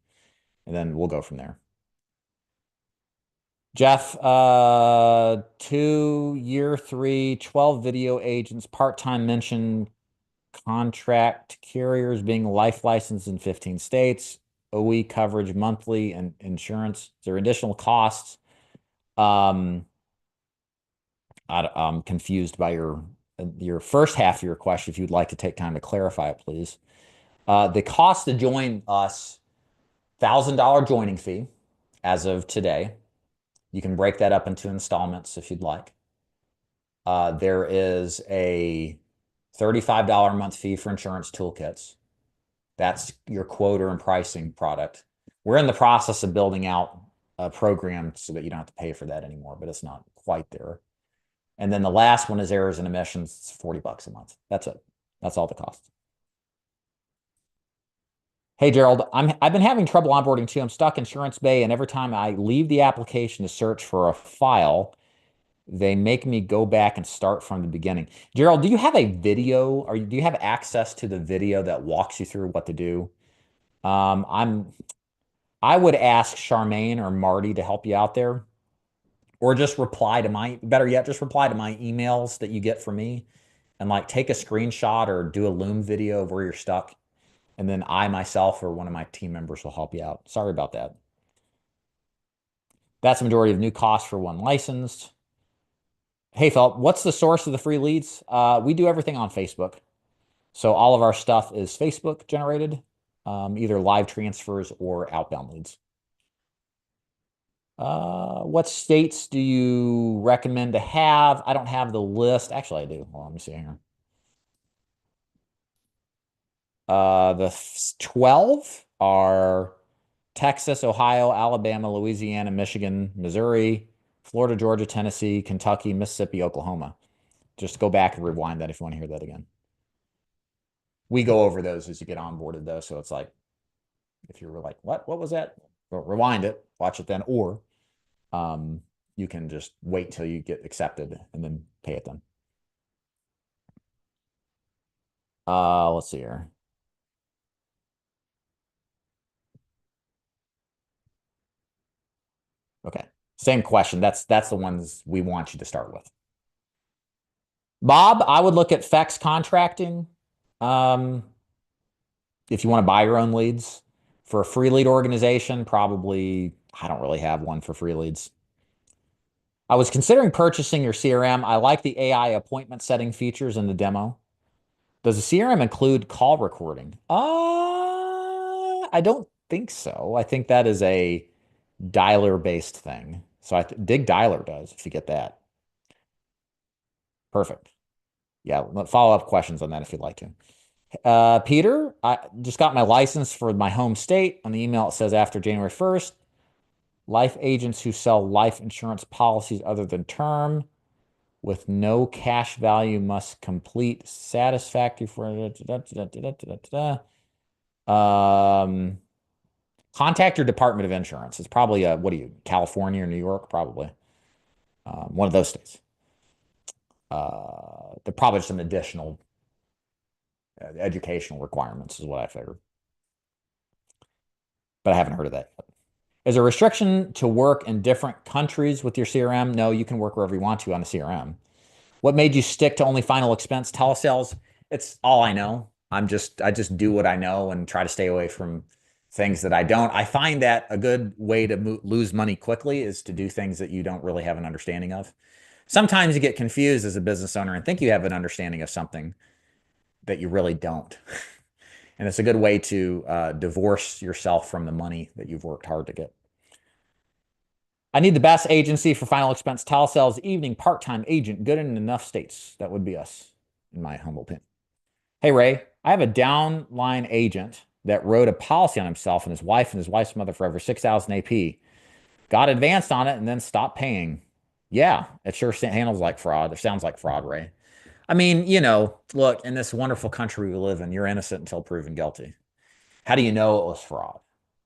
And then we'll go from there. Jeff, 2 year 3, 12 video agents, part-time mention contract carriers being life licensed in 15 states, OE coverage monthly and insurance. Is there additional costs? I'm confused by your first half of your question. If you'd like to take time to clarify it, please. The cost to join us, $1,000 joining fee as of today. You can break that up into installments if you'd like. There is a $35 a month fee for insurance toolkits. That's your quote and pricing product. We're in the process of building out a program so that you don't have to pay for that anymore, but it's not quite there. And then the last one is errors and omissions. It's $40 a month. That's it. That's all the cost. Hey, Gerald, I've been having trouble onboarding too. I'm stuck in Insurance Bay, and every time I leave the application to search for a file, they make me go back and start from the beginning. Gerald, do you have a video or do you have access to the video that walks you through what to do? I would ask Charmaine or Marty to help you out there, or just better yet, just reply to my emails that you get from me and like take a screenshot or do a Loom video of where you're stuck. And then I myself or one of my team members will help you out. Sorry about that. That's the majority of new costs for one licensed. Hey, Philip, what's the source of the free leads? We do everything on Facebook. So all of our stuff is Facebook generated, either live transfers or outbound leads. What states do you recommend to have? I don't have the list. Actually, I do. Well, let me see here. The 12 are Texas, Ohio, Alabama, Louisiana, Michigan, Missouri, Florida, Georgia, Tennessee, Kentucky, Mississippi, Oklahoma. Just go back and rewind that if you want to hear that again. We go over those as you get onboarded though. So it's like, if you're like, what was that? Well, rewind it, watch it then, or um, you can just wait till you get accepted and then pay it then. Let's see here. Okay. Same question. That's the ones we want you to start with. Bob, I would look at FX contracting. Um, if you want to buy your own leads. For a free lead organization, probably I don't really have one for free leads. I was considering purchasing your CRM. I like the AI appointment setting features in the demo. Does the CRM include call recording? I don't think so. I think that is a dialer based thing. So DIG Dialer does, if you get that. Perfect. Yeah, follow up questions on that if you'd like to. Peter, I just got my license for my home state. On the email, it says after January 1st, life agents who sell life insurance policies other than term with no cash value must complete satisfactory for contact your Department of Insurance. It's probably what are you, California or New York? Probably one of those states. There probably some additional educational requirements, is what I figured, but I haven't heard of that yet. Is there a restriction to work in different countries with your CRM? No, you can work wherever you want to on the CRM. What made you stick to only final expense telesales? It's all I know. I just do what I know and try to stay away from things that I don't. I find that a good way to lose money quickly is to do things that you don't really have an understanding of. Sometimes you get confused as a business owner and think you have an understanding of something that you really don't. And it's a good way to divorce yourself from the money that you've worked hard to get. I need the best agency for final expense telesales, evening part-time agent, good in enough states. That would be us, in my humble opinion. Hey, Ray, I have a downline agent that wrote a policy on himself and his wife's mother for over 6,000 AP. Got advanced on it and then stopped paying. Yeah, it sure handles like fraud. It sounds like fraud, Ray. I mean, look, in this wonderful country we live in, you're innocent until proven guilty. How do you know it was fraud?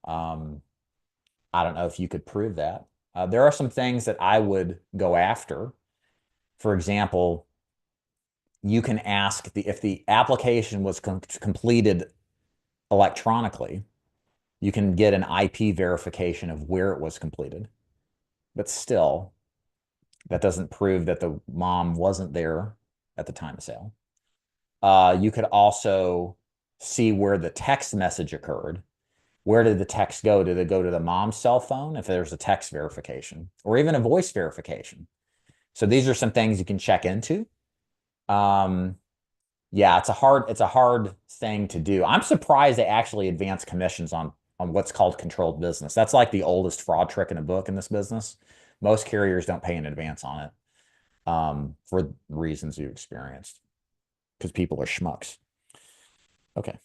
I don't know if you could prove that. There are some things that I would go after. For example, you can ask if the application was completed electronically, you can get an IP verification of where it was completed. But still, that doesn't prove that the mom wasn't there at the time of sale. You could also see where the text message occurred. Where did the text go? Did it go to the mom's cell phone if there's a text verification or even a voice verification? So these are some things you can check into. Yeah, it's a hard thing to do. I'm surprised they actually advance commissions on what's called controlled business. That's like the oldest fraud trick in the book in this business. Most carriers don't pay in advance on it for reasons you experienced because people are schmucks. Okay.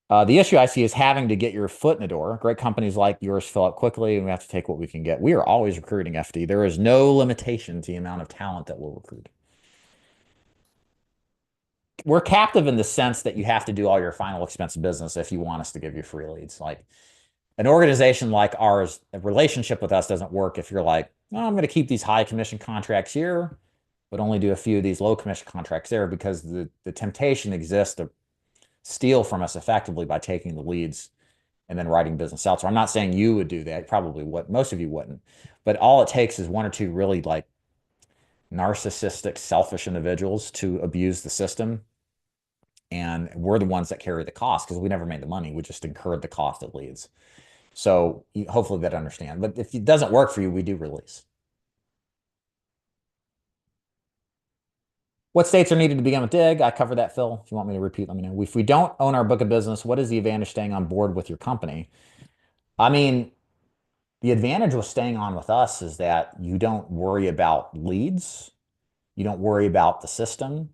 The issue I see is having to get your foot in the door. Great companies like yours fill up quickly, and we have to take what we can get. We are always recruiting, FD. There is no limitation to the amount of talent that we'll recruit. We're captive in the sense that you have to do all your final expense business if you want us to give you free leads. Like an organization like ours, a relationship with us doesn't work if you're like, oh, I'm going to keep these high commission contracts here, but only do a few of these low commission contracts there because the temptation exists to steal from us effectively by taking the leads and then writing business out. So I'm not saying you would do that. Probably what most of you wouldn't. But all it takes is one or two really like narcissistic, selfish individuals to abuse the system. And we're the ones that carry the cost because we never made the money. We just incurred the cost of leads. So hopefully that understand. But if it doesn't work for you, we do release. What states are needed to begin with DIG? I covered that, Phil. If you want me to repeat, let me know. If we don't own our book of business, what is the advantage staying on board with your company? I mean, the advantage with staying on with us is that you don't worry about leads. You don't worry about the system.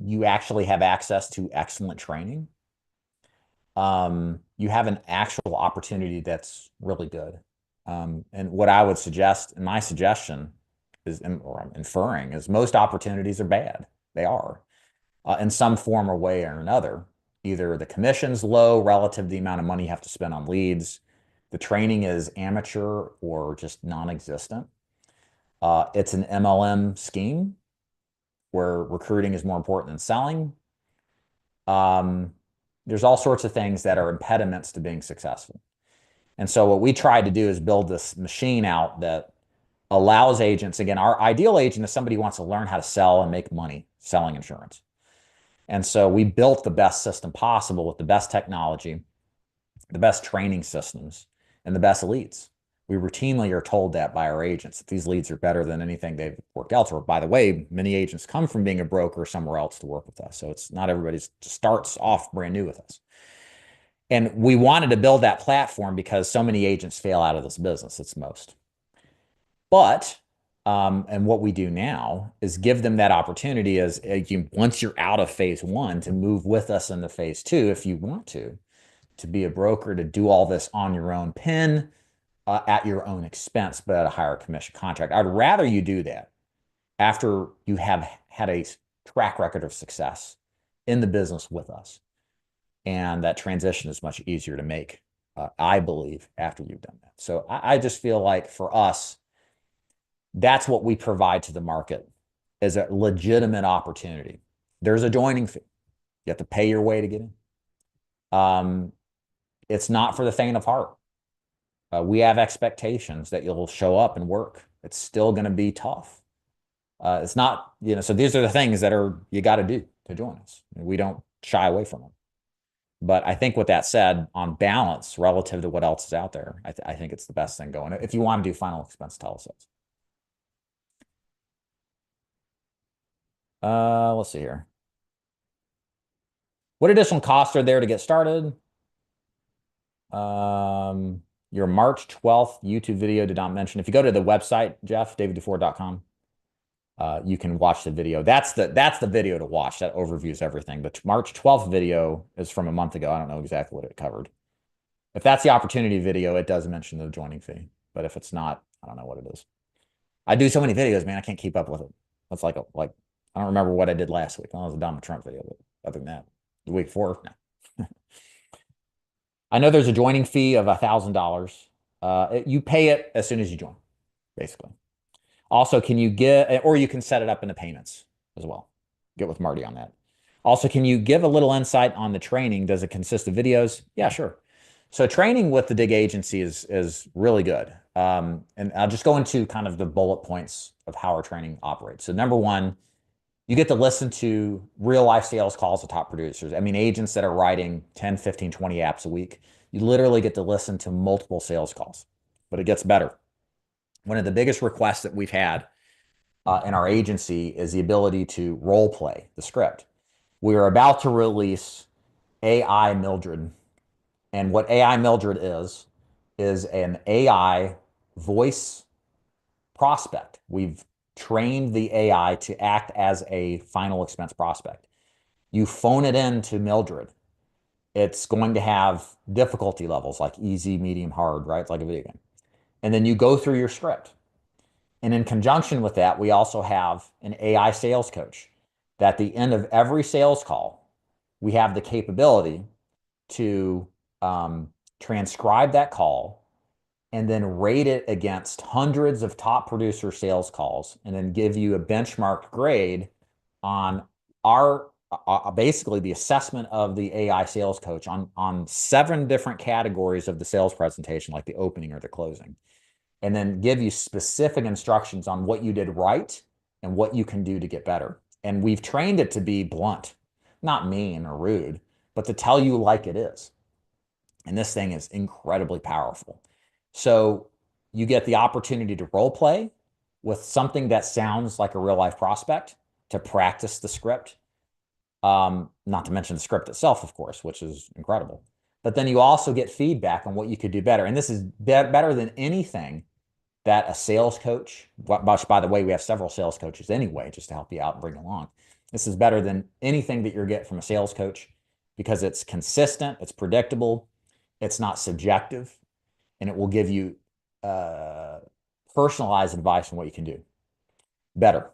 You actually have access to excellent training. You have an actual opportunity that's really good. And what I would suggest, and my suggestion is, or I'm inferring, is most opportunities are bad. They are. in some form or way or another. Either the commission's low relative to the amount of money you have to spend on leads, the training is amateur or just non-existent. It's an MLM scheme where recruiting is more important than selling. There's all sorts of things that are impediments to being successful. And so what we tried to do is build this machine out that allows agents, again, our ideal agent is somebody who wants to learn how to sell and make money selling insurance. And so we built the best system possible with the best technology, the best training systems, and the best leads. We routinely are told that by our agents, that these leads are better than anything they've worked elsewhere. By the way, many agents come from being a broker somewhere else to work with us. So it's not everybody starts off brand new with us. And we wanted to build that platform because so many agents fail out of this business. It's most. But and what we do now is give them that opportunity as once you're out of phase one to move with us into phase two if you want to be a broker, to do all this on your own pen at your own expense, but at a higher commission contract. I'd rather you do that after you have had a track record of success in the business with us. And that transition is much easier to make, I believe, after you've done that. So I just feel like for us, that's what we provide to the market is a legitimate opportunity. There's a joining fee. You have to pay your way to get in. It's not for the faint of heart. We have expectations that you'll show up and work. It's still going to be tough. It's not, so these are the things that you got to do to join us. We don't shy away from them. But I think with that said, on balance, relative to what else is out there, I think it's the best thing going if you want to do final expense telesales. Let's see here. What additional costs are there to get started? Your March 12th YouTube video did not mention. If you go to the website, Jeff, daviddufour.com, you can watch the video. That's the video to watch. That overviews everything. The March 12th video is from a month ago. I don't know exactly what it covered. If that's the opportunity video, it does mention the joining fee. But if it's not, I don't know what it is. I do so many videos, man. I can't keep up with it. That's like I don't remember what I did last week. That was a Donald Trump video, but other than that, the week before, no. I know there's a joining fee of $1,000. You pay it as soon as you join, basically. Also, can you or you can set it up into payments as well. Get with Marty on that. Also, can you give a little insight on the training? Does it consist of videos? Yeah, sure. So training with the DIG Agency is really good. And I'll just go into kind of the bullet points of how our training operates. So number one, you get to listen to real life sales calls of top producers. I mean, agents that are writing 10, 15, 20 apps a week. You literally get to listen to multiple sales calls, but it gets better. One of the biggest requests that we've had in our agency is the ability to role play the script. We are about to release AI Mildred. And what AI Mildred is an AI voice prospect. We've trained the AI to act as a final expense prospect. You phone it in to Mildred. It's going to have difficulty levels like easy, medium, hard, right? It's like a video game. And then you go through your script. And in conjunction with that, we also have an AI sales coach that at the end of every sales call, we have the capability to transcribe that call and then rate it against hundreds of top producer sales calls and then give you a benchmark grade on our basically the assessment of the AI sales coach on 7 different categories of the sales presentation, like the opening or the closing, and then give you specific instructions on what you did right and what you can do to get better. And we've trained it to be blunt, not mean or rude, but to tell you like it is. And this thing is incredibly powerful. So you get the opportunity to role play with something that sounds like a real life prospect, to practice the script. Not to mention the script itself, of course, which is incredible. But then you also get feedback on what you could do better. And this is better than anything that a sales coach, by the way, we have several sales coaches anyway, just to help you out and bring you along. This is better than anything that you'll get from a sales coach because it's consistent, it's predictable, it's not subjective, and it will give you personalized advice on what you can do better.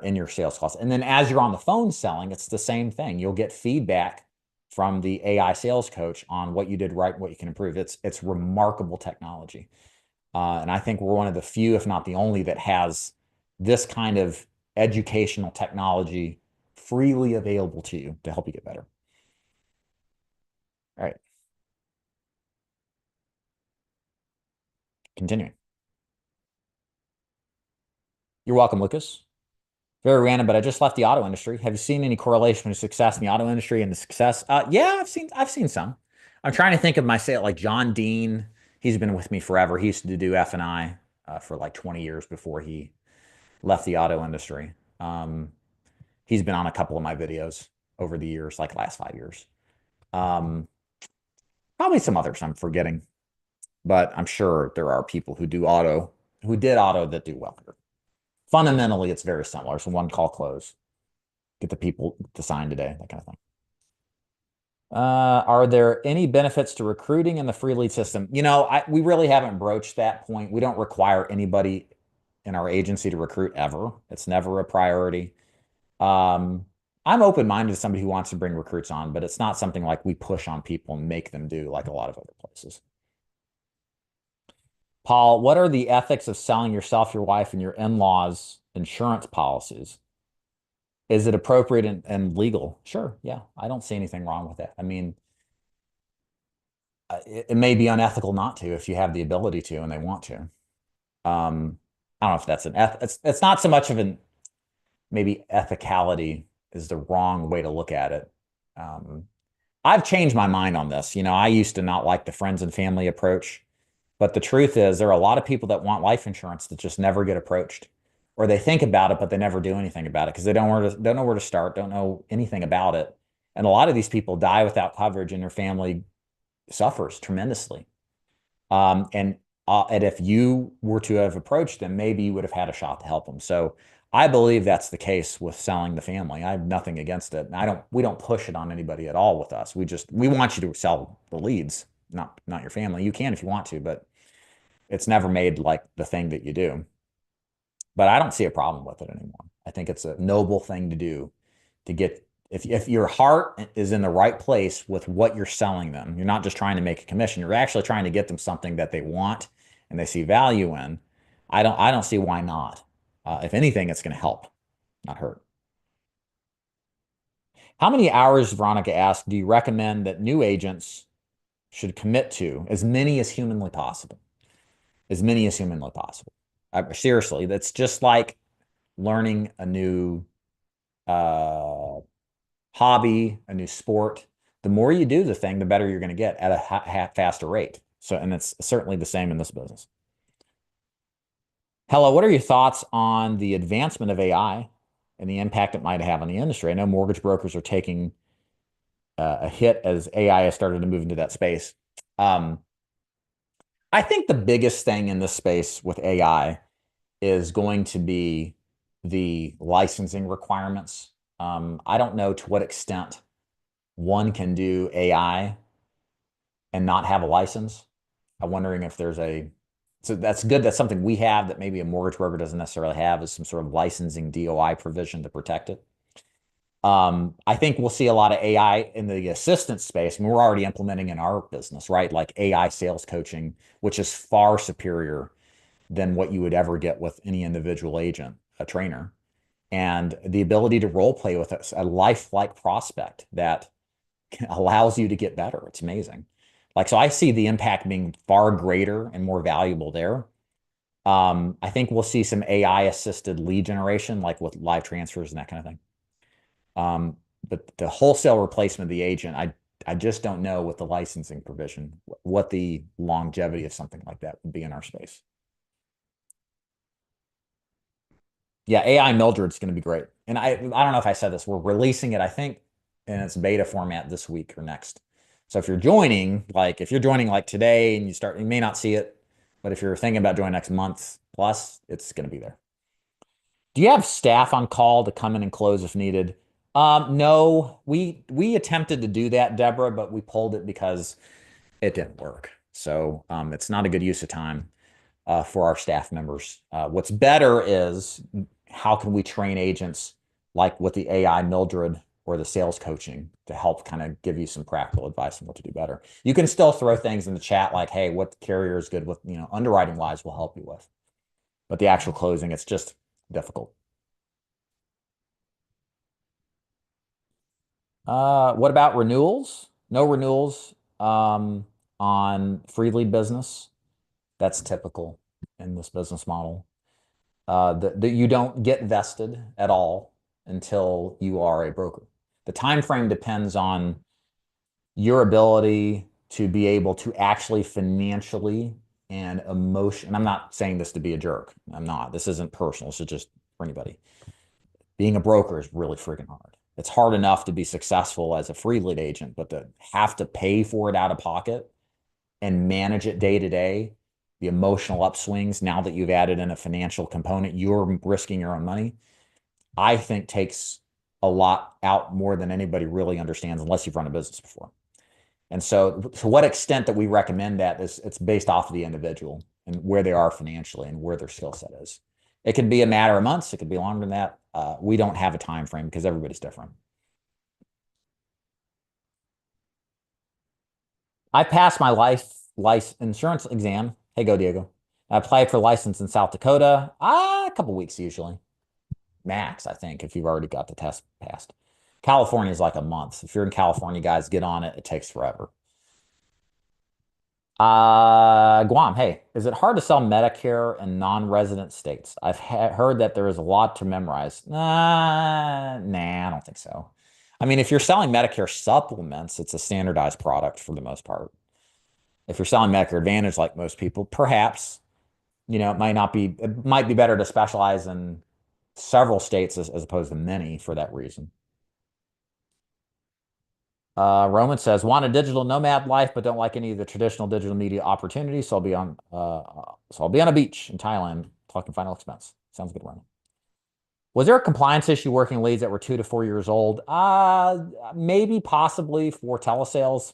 in your sales calls. And then as you're on the phone selling, it's the same thing. You'll get feedback from the AI sales coach on what you did right, what you can improve. It's remarkable technology. And I think we're one of the few, if not the only, that has this kind of educational technology freely available to you to help you get better. All right, continuing. You're welcome, Lucas. Very random, but I just left the auto industry. Have you seen any correlation between success in the auto industry and the success? Yeah, I've seen some. I'm trying to think of my sale, like John Dean. He's been with me forever. He used to do F&I for like 20 years before he left the auto industry. He's been on a couple of my videos over the years, like last 5 years. Probably some others I'm forgetting, but I'm sure there are people who did auto that do well here. Fundamentally, it's very similar. So one call close, get the people to sign today, that kind of thing. Are there any benefits to recruiting in the free lead system? We really haven't broached that point. We don't require anybody in our agency to recruit ever. It's never a priority. I'm open-minded to somebody who wants to bring recruits on, but it's not something like we push on people and make them do like a lot of other places. Paul, what are the ethics of selling yourself, your wife, and your in-laws insurance policies? Is it appropriate and legal? Sure. Yeah. I don't see anything wrong with that. I mean, it may be unethical not to if you have the ability to and they want to. I don't know if that's it's not so much of an maybe ethicality is the wrong way to look at it. I've changed my mind on this. I used to not like the friends and family approach, but the truth is there are a lot of people that want life insurance that just never get approached, or they think about it, but they never do anything about it because they don't know where to start, don't know anything about it. And a lot of these people die without coverage and their family suffers tremendously. And if you were to have approached them, maybe you would have had a shot to help them. So I believe that's the case with selling the family. I have nothing against it. We don't push it on anybody at all with us. We want you to sell the leads, not your family. You can if you want to, but it's never made like the thing that you do. But I don't see a problem with it anymore. I think it's a noble thing to do to get, if your heart is in the right place with what you're selling them, you're not just trying to make a commission, you're actually trying to get them something that they want and they see value in. I don't see why not. If anything, it's going to help, not hurt. How many hours, Veronica asked, do you recommend that new agents should commit to? As many as humanly possible. As many as humanly possible. Seriously, that's just like learning a new hobby, a new sport. The more you do the thing, the better you're going to get at a faster rate. So, and it's certainly the same in this business. Hello, what are your thoughts on the advancement of AI and the impact it might have on the industry? I know mortgage brokers are taking a hit as AI has started to move into that space. I think the biggest thing in this space with AI is going to be the licensing requirements. I don't know to what extent one can do AI and not have a license. I'm wondering if so that's good. That's something we have that maybe a mortgage broker doesn't necessarily have, is some sort of licensing DOI provision to protect it. I think we'll see a lot of AI in the assistant space. I mean, we're already implementing in our business, right? Like AI sales coaching, which is far superior than what you would ever get with any individual agent, a trainer. And the ability to role play with a lifelike prospect that allows you to get better. It's amazing. So I see the impact being far greater and more valuable there. I think we'll see some AI assisted lead generation, like with live transfers and that kind of thing. But the wholesale replacement of the agent, I just don't know with the licensing provision, what the longevity of something like that would be in our space. Yeah, AI Mildred's going to be great. And I don't know if I said this, we're releasing it, I think, in its beta format this week or next. So if you're joining like today and you may not see it, but if you're thinking about joining next month plus, it's going to be there. Do you have staff on call to come in and close if needed? No, we attempted to do that, Deborah, but we pulled it because it didn't work. So it's not a good use of time for our staff members. What's better is how can we train agents like with the AI Mildred or the sales coaching to help kind of give you some practical advice on what to do better. You can still throw things in the chat like, hey, what carrier is good with, underwriting wise will help you with. But the actual closing, it's just difficult. What about renewals? No renewals on free lead business. That's typical in this business model. That you don't get vested at all until you are a broker. The time frame depends on your ability to be able to actually financially and and I'm not saying this to be a jerk. I'm not. This isn't personal. This is just for anybody. Being a broker is really freaking hard. It's hard enough to be successful as a free lead agent, but to have to pay for it out of pocket and manage it day to day, the emotional upswings, now that you've added in a financial component, you're risking your own money, I think takes a lot out more than anybody really understands unless you've run a business before. And so to what extent that we recommend that is it's based off of the individual and where they are financially and where their skill set is. It could be a matter of months. It could be longer than that. We don't have a time frame because everybody's different. I passed my life insurance exam. Hey, go Diego. I applied for license in South Dakota. A couple weeks usually, max. I think if you've already got the test passed. California is like a month. If you're in California, guys, get on it. It takes forever. Guam, hey, is it hard to sell Medicare in non-resident states? I've heard that there is a lot to memorize. Nah, I don't think so. I mean, if you're selling Medicare supplements, it's a standardized product for the most part. If you're selling Medicare Advantage like most people, perhaps, it might be better to specialize in several states as opposed to many for that reason. Roman says, want a digital nomad life, but don't like any of the traditional digital media opportunities. So I'll be on a beach in Thailand talking final expense. Sounds good, Roman. Was there a compliance issue working leads that were 2 to 4 years old? Maybe possibly for telesales.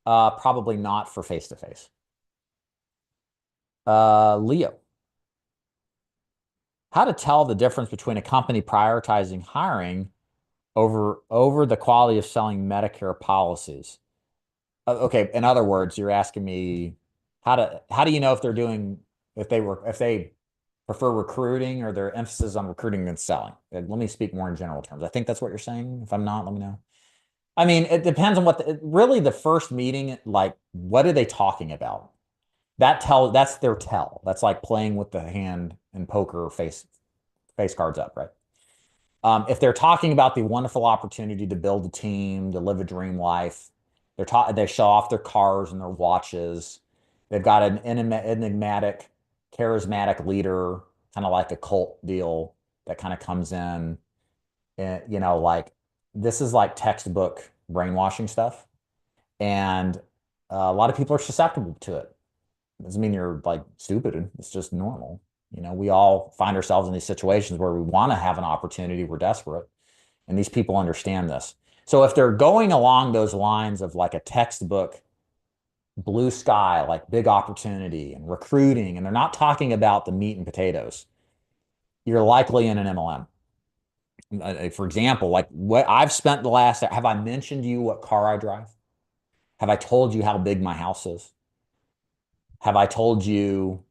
Probably not for face-to-face. Leo. How to tell the difference between a company prioritizing hiring over the quality of selling Medicare policies. Okay, in other words, you're asking me how do you know if they prefer recruiting or their emphasis on recruiting than selling? Let me speak more in general terms. I think that's what you're saying. If I'm not, let me know. I mean, it depends on really the first meeting, like what are they talking about? That's their tell. That's like playing with the hand in poker face cards up, right? If they're talking about the wonderful opportunity to build a team, to live a dream life, they show off their cars and their watches. They've got an enigmatic, charismatic leader, kind of like a cult deal that kind of comes in. And, like this is like textbook brainwashing stuff. And a lot of people are susceptible to it. It doesn't mean you're like stupid. It's just normal. We all find ourselves in these situations where we want to have an opportunity. We're desperate. And these people understand this. So if they're going along those lines of like a textbook, blue sky, like big opportunity and recruiting, and they're not talking about the meat and potatoes, you're likely in an MLM. For example, like what I've spent have I mentioned to you what car I drive? Have I told you how big my house is? Have I told you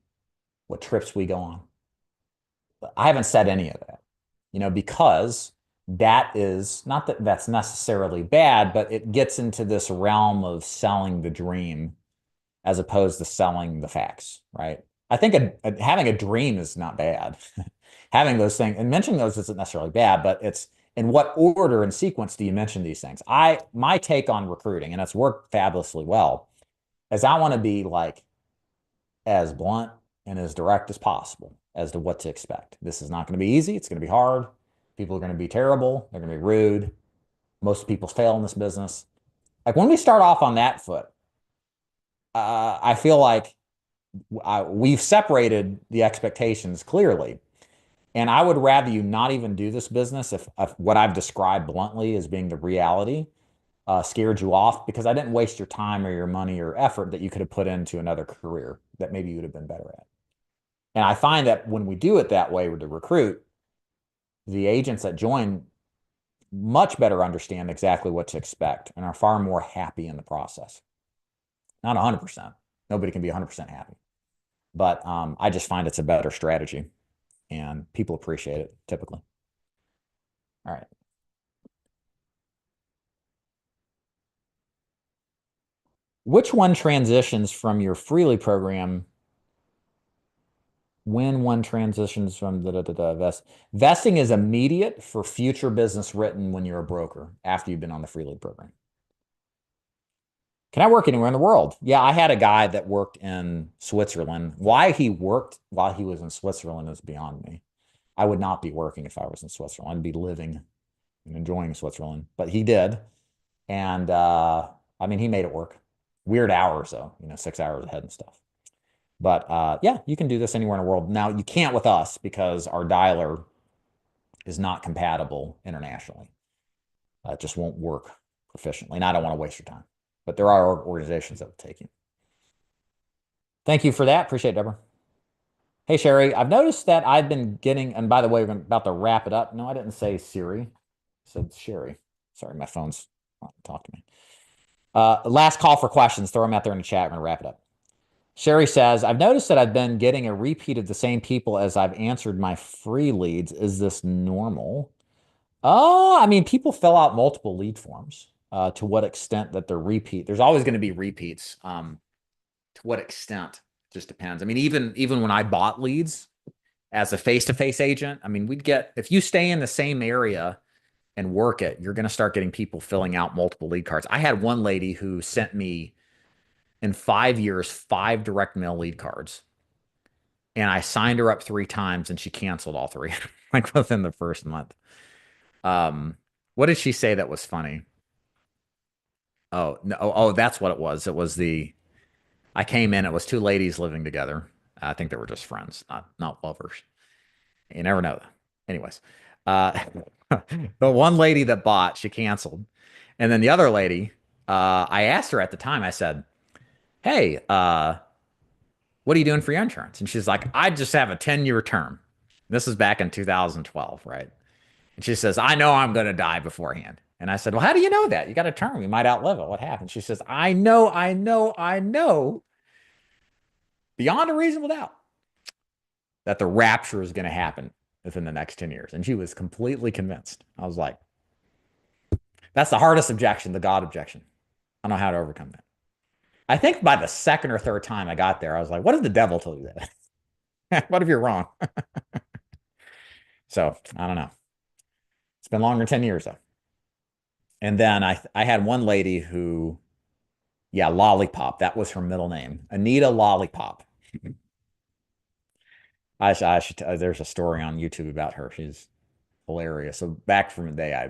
what trips we go on? I haven't said any of that, because that is not that that's necessarily bad, but it gets into this realm of selling the dream as opposed to selling the facts, right? I think having a dream is not bad. Having those things and mentioning those isn't necessarily bad, but it's in what order and sequence do you mention these things? My take on recruiting, and it's worked fabulously well, is I want to be like as blunt and as direct as possible as to what to expect. This is not going to be easy. It's going to be hard. People are going to be terrible. They're going to be rude. Most people fail in this business. Like when we start off on that foot, I feel like we've separated the expectations clearly. And I would rather you not even do this business if what I've described bluntly as being the reality scared you off, because I didn't waste your time or your money or effort that you could have put into another career that maybe you would have been better at. And I find that when we do it that way with the recruit, the agents that join much better understand exactly what to expect and are far more happy in the process. Not 100%. Nobody can be 100% happy. But I just find it's a better strategy and people appreciate it typically. All right. Which one transitions from your Freely program when one transitions from vesting is immediate for future business written when you're a broker after you've been on the Freely program? Can I work anywhere in the world? Yeah, I had a guy that worked in Switzerland. Why he worked while he was in Switzerland is beyond me. I would not be working if I was in Switzerland. I'd be living and enjoying Switzerland, but he did. And I mean, he made it work. Weird hours though, 6 hours ahead and stuff. But yeah, you can do this anywhere in the world. Now, you can't with us because our dialer is not compatible internationally. It just won't work proficiently. And I don't want to waste your time. But there are organizations that will take you. Thank you for that. Appreciate it, Deborah. Hey, Sherry, I've noticed that I've been getting, and by the way, we're about to wrap it up. No, I didn't say Siri. I said Sherry. Sorry, my phone's talk to me. Last call for questions. Throw them out there in the chat. We're going to wrap it up. Sherry says, I've noticed that I've been getting a repeat of the same people as I've answered my free leads. Is this normal? I mean, people fill out multiple lead forms. To what extent that they're repeat? There's always going to be repeats. To what extent? Just depends. I mean, even when I bought leads as a face-to-face agent, I mean, if you stay in the same area and work it, you're going to start getting people filling out multiple lead cards. I had one lady who sent me in 5 years, 5 direct mail lead cards. And I signed her up 3 times and she canceled all 3, like within the first month. What did she say that was funny? Oh, no. Oh, that's what it was. It was I came in, it was 2 ladies living together. I think they were just friends, not lovers. You never know. Anyways, uh, the one lady that bought, she canceled. And then the other lady, I asked her at the time, I said, hey, what are you doing for your insurance? And she's like, I just have a 10-year term. This is back in 2012, right? And she says, I know I'm going to die beforehand. And I said, well, how do you know that? You got a term. You might outlive it. What happened? She says, I know, beyond a reasonable doubt that the rapture is going to happen within the next 10 years. And she was completely convinced. I was like, that's the hardest objection, the God objection. I don't know how to overcome that. I think by the second or third time I got there, I was like, what if the devil told you that? What if you're wrong? So I don't know. It's been longer than 10 years though. And then I had one lady who, yeah, Lollipop. That was her middle name. Anita Lollipop. I should there's a story on YouTube about her. She's hilarious. So back from the day I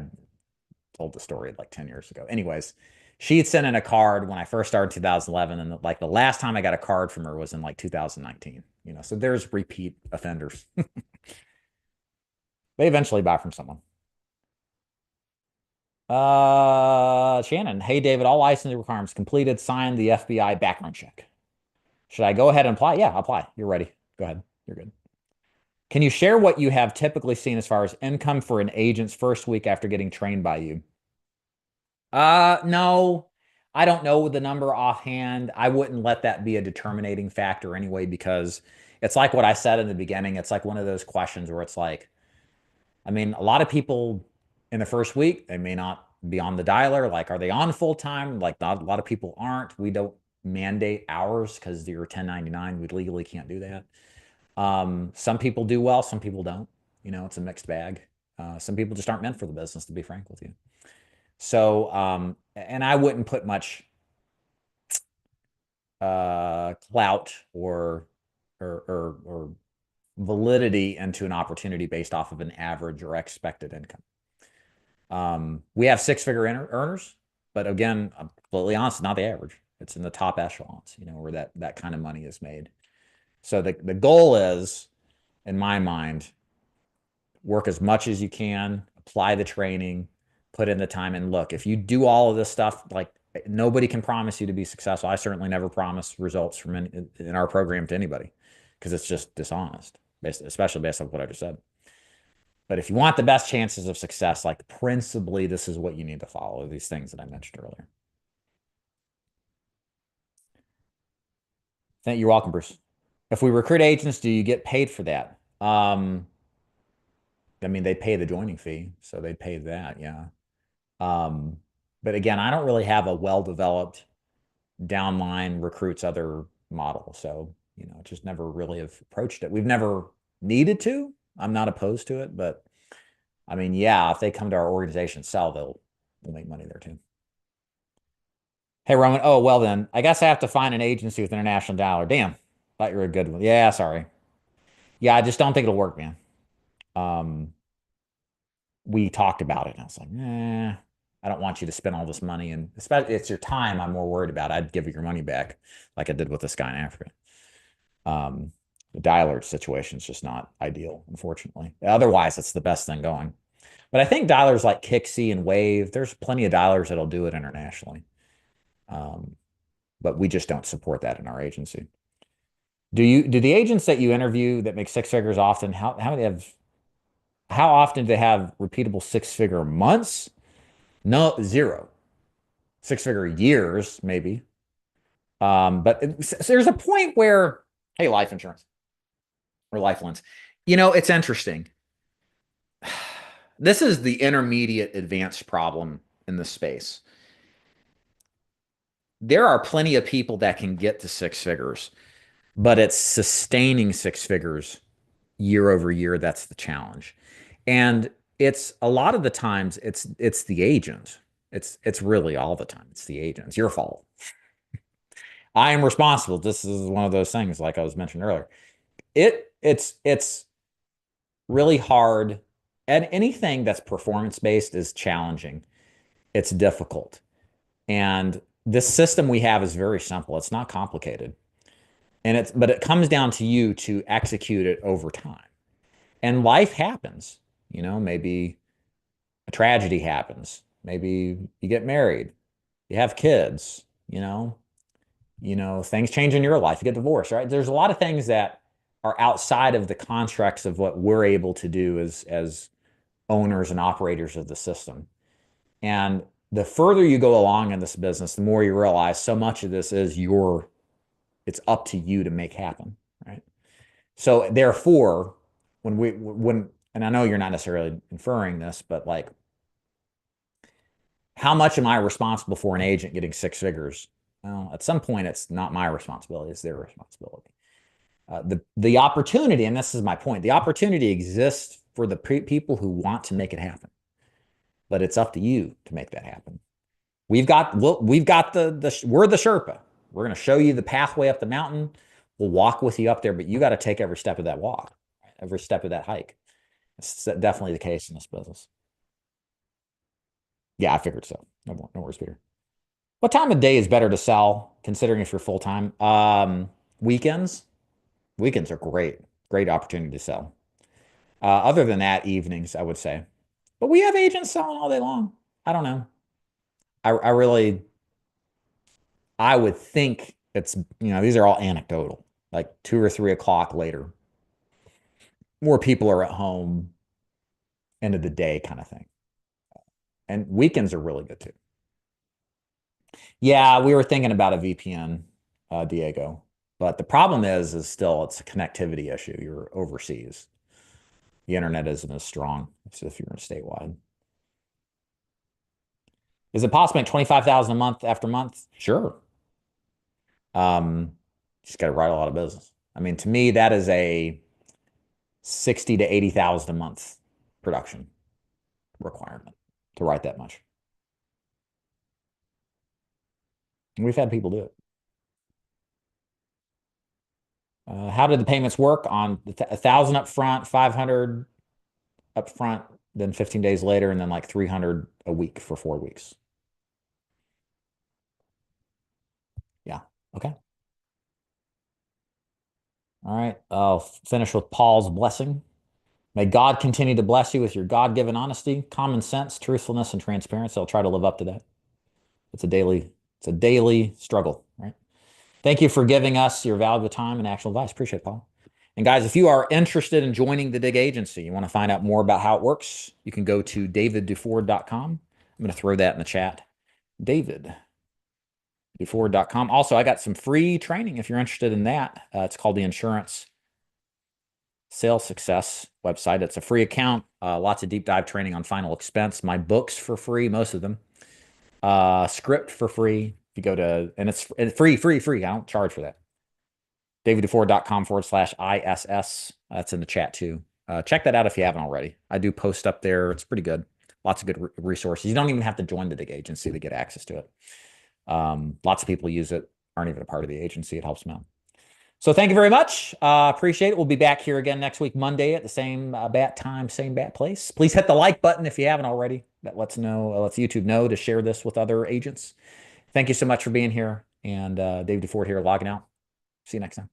told the story like 10 years ago. Anyways, she had sent in a card when I first started in 2011. And like the last time I got a card from her was in like 2019. So there's repeat offenders. They eventually buy from someone. Shannon, hey David, all licensing requirements completed. Signed the FBI background check. Should I go ahead and apply? Yeah, apply. You're ready. Go ahead. You're good. Can you share what you have typically seen as far as income for an agent's first week after getting trained by you? No, I don't know the number offhand. I wouldn't let that be a determining factor anyway, because it's like what I said in the beginning. It's like one of those questions where it's like, I mean, a lot of people in the first week, they may not be on the dialer. Like, are they on full time? Like, not a lot of people aren't. We don't mandate hours because you're 1099. We legally can't do that. Some people do well, some people don't. It's a mixed bag. Some people just aren't meant for the business, to be frank with you. So, and I wouldn't put much clout or validity into an opportunity based off of an average or expected income. We have 6-figure earners, but again, I'm completely honest, not the average. It's in the top echelons, where that kind of money is made. So the goal is, in my mind, work as much as you can, apply the training, put in the time, and look, if you do all of this stuff, like nobody can promise you to be successful. I certainly never promise results in our program to anybody. because it's just dishonest, especially based on what I just said. But if you want the best chances of success, like principally, this is what you need to follow, these things that I mentioned earlier. You're welcome, Bruce. If we recruit agents, do you get paid for that? I mean, they pay the joining fee, so they pay that, yeah. Um, but again, I don't really have a well-developed downline recruits other model. So, just never really have approached it. We've never needed to. I'm not opposed to it, but I mean, yeah, if they come to our organization sell, they'll make money there too. Hey, Roman. Oh, well then, I guess I have to find an agency with international dollar. Damn, thought you were a good one. Yeah, sorry. Yeah, I just don't think it'll work, man. Um, we talked about it, and I was like, I don't want you to spend all this money, and especially it's your time I'm more worried about. I'd give you your money back, like I did with this guy in Africa. The dialer situation is just not ideal, unfortunately. Otherwise, it's the best thing going. But I think dialers like Kixie and Wave, there's plenty of dialers that'll do it internationally. But we just don't support that in our agency. Do the agents that you interview that make six figures often, how often do they have repeatable six-figure months? No, zero. Six-figure years, maybe. But there's a point where, hey, life insurance or lifelines, it's interesting. This is the intermediate advanced problem in this space. There are plenty of people that can get to six figures, but it's sustaining six figures year over year. That's the challenge. And it's a lot of the times it's the agent. It's really all the time. It's the agent. It's your fault. I am responsible. This is one of those things, like I was mentioning earlier. It's really hard. And anything that's performance based is challenging. It's difficult. And this system we have is very simple. It's not complicated. But it comes down to you to execute it over time. And life happens. Maybe a tragedy happens. Maybe you get married, you have kids, things change in your life, you get divorced, right? There's a lot of things that are outside of the constructs of what we're able to do as owners and operators of the system. And the further you go along in this business, the more you realize so much of this is it's up to you to make happen, right? So therefore, and I know you're not necessarily inferring this, but like, how much am I responsible for an agent getting six figures? Well, at some point, it's not my responsibility, it's their responsibility. The opportunity, and this is my point, the opportunity exists for the people who want to make it happen. But it's up to you to make that happen. We're the Sherpa. We're going to show you the pathway up the mountain. We'll walk with you up there, but you got to take every step of that walk, every step of that hike. It's definitely the case in this business. Yeah, I figured so. No worries, Peter. What time of day is better to sell, considering if you're full time? Weekends. Weekends are great. Great opportunity to sell. Other than that, evenings, I would say. But we have agents selling all day long. I don't know. I would think these are all anecdotal, like 2 or 3 o'clock later. More people are at home, end of the day kind of thing. And weekends are really good too. Yeah, we were thinking about a VPN, Diego. But the problem is still it's a connectivity issue. You're overseas. The internet isn't as strong as if you're in statewide. Is it possible to make 25,000 a month after month? Sure. Just got to write a lot of business. I mean, to me, that is a 60 to 80,000 a month production requirement to write that much. And we've had people do it. How did the payments work on 1,000 up front, 500 up front, then 15 days later, and then like 300 a week for 4 weeks? Yeah. Okay. All right. I'll finish with Paul's blessing. May God continue to bless you with your God-given honesty, common sense, truthfulness, and transparency. I'll try to live up to that. It's a daily struggle, right? Thank you for giving us your valuable time and actual advice. Appreciate it, Paul. And guys, if you are interested in joining the DIG Agency, you want to find out more about how it works, you can go to davidduford.com. I'm going to throw that in the chat. davidduford.com. Also, I got some free training if you're interested in that. It's called the Insurance Sales Success website. It's a free account. Lots of deep dive training on final expense. My books for free, most of them. Script for free. If you go to, and it's free. I don't charge for that. davidduford.com/ISS. That's in the chat too. Check that out if you haven't already. I do post up there. It's pretty good. Lots of good resources. You don't even have to join the DIG agency to get access to it. Lots of people use it, aren't even a part of the agency. It helps them out. So thank you very much. Appreciate it. We'll be back here again next week, Monday at the same bat time, same bat place. Please hit the like button if you haven't already. That lets YouTube know to share this with other agents. Thank you so much for being here. And Dave DeFord here logging out. See you next time.